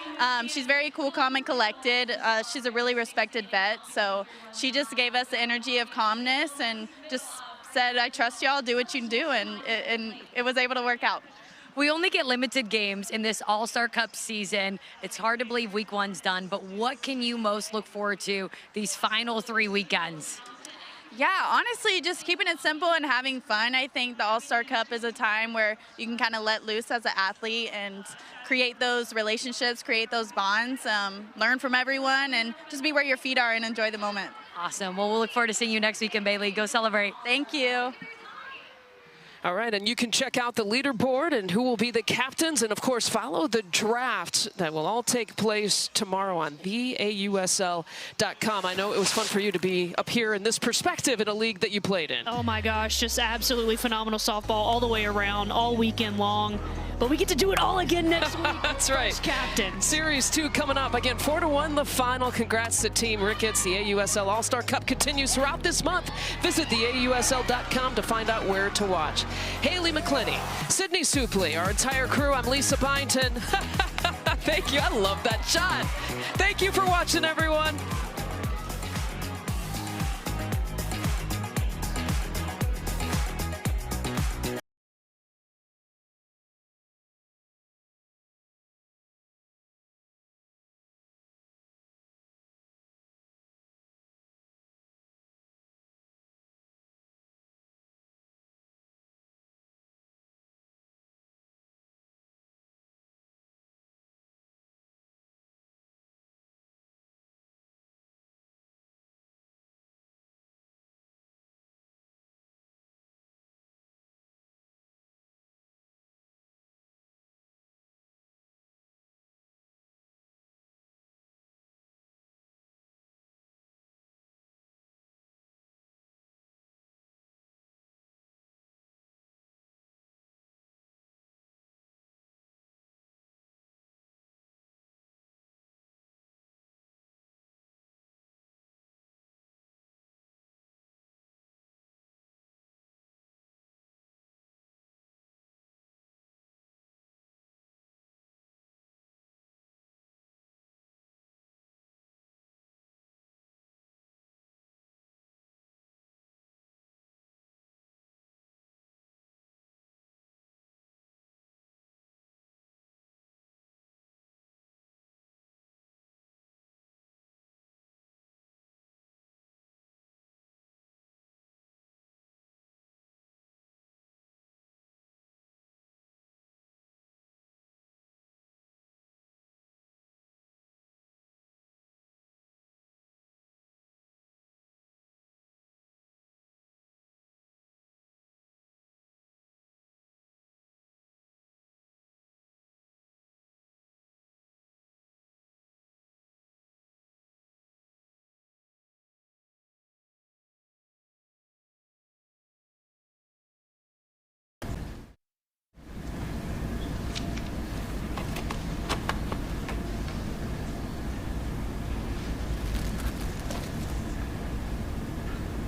She's very cool, calm, and collected. She's a really respected vet, so she just gave us the energy of calmness and just said, I trust y'all, do what you do, and it was able to work out. We only get limited games in this All-Star Cup season. It's hard to believe week 1's done, but what can you most look forward to these final 3 weekends? Yeah, honestly, just keeping it simple and having fun. I think the All-Star Cup is a time where you can kind of let loose as an athlete and create those relationships, create those bonds, learn from everyone, and just be where your feet are and enjoy the moment. Awesome. Well, we'll look forward to seeing you next weekend, Bailey. Go celebrate. Thank you. All right, and you can check out the leaderboard and who will be the captains, and of course follow the draft that will all take place tomorrow on theausl.com. I know it was fun for you to be up here in this perspective in a league that you played in. Oh my gosh, just absolutely phenomenal softball all the way around, all weekend long. But we get to do it all again next week. That's right. Captain. Series 2 coming up. Again, 4-1 the final. Congrats to Team Ricketts. The AUSL All-Star Cup continues throughout this month. Visit theausl.com to find out where to watch. Haley McClinney, Sydney Supley, our entire crew. I'm Lisa Byington. Thank you. I love that shot. Thank you for watching, everyone.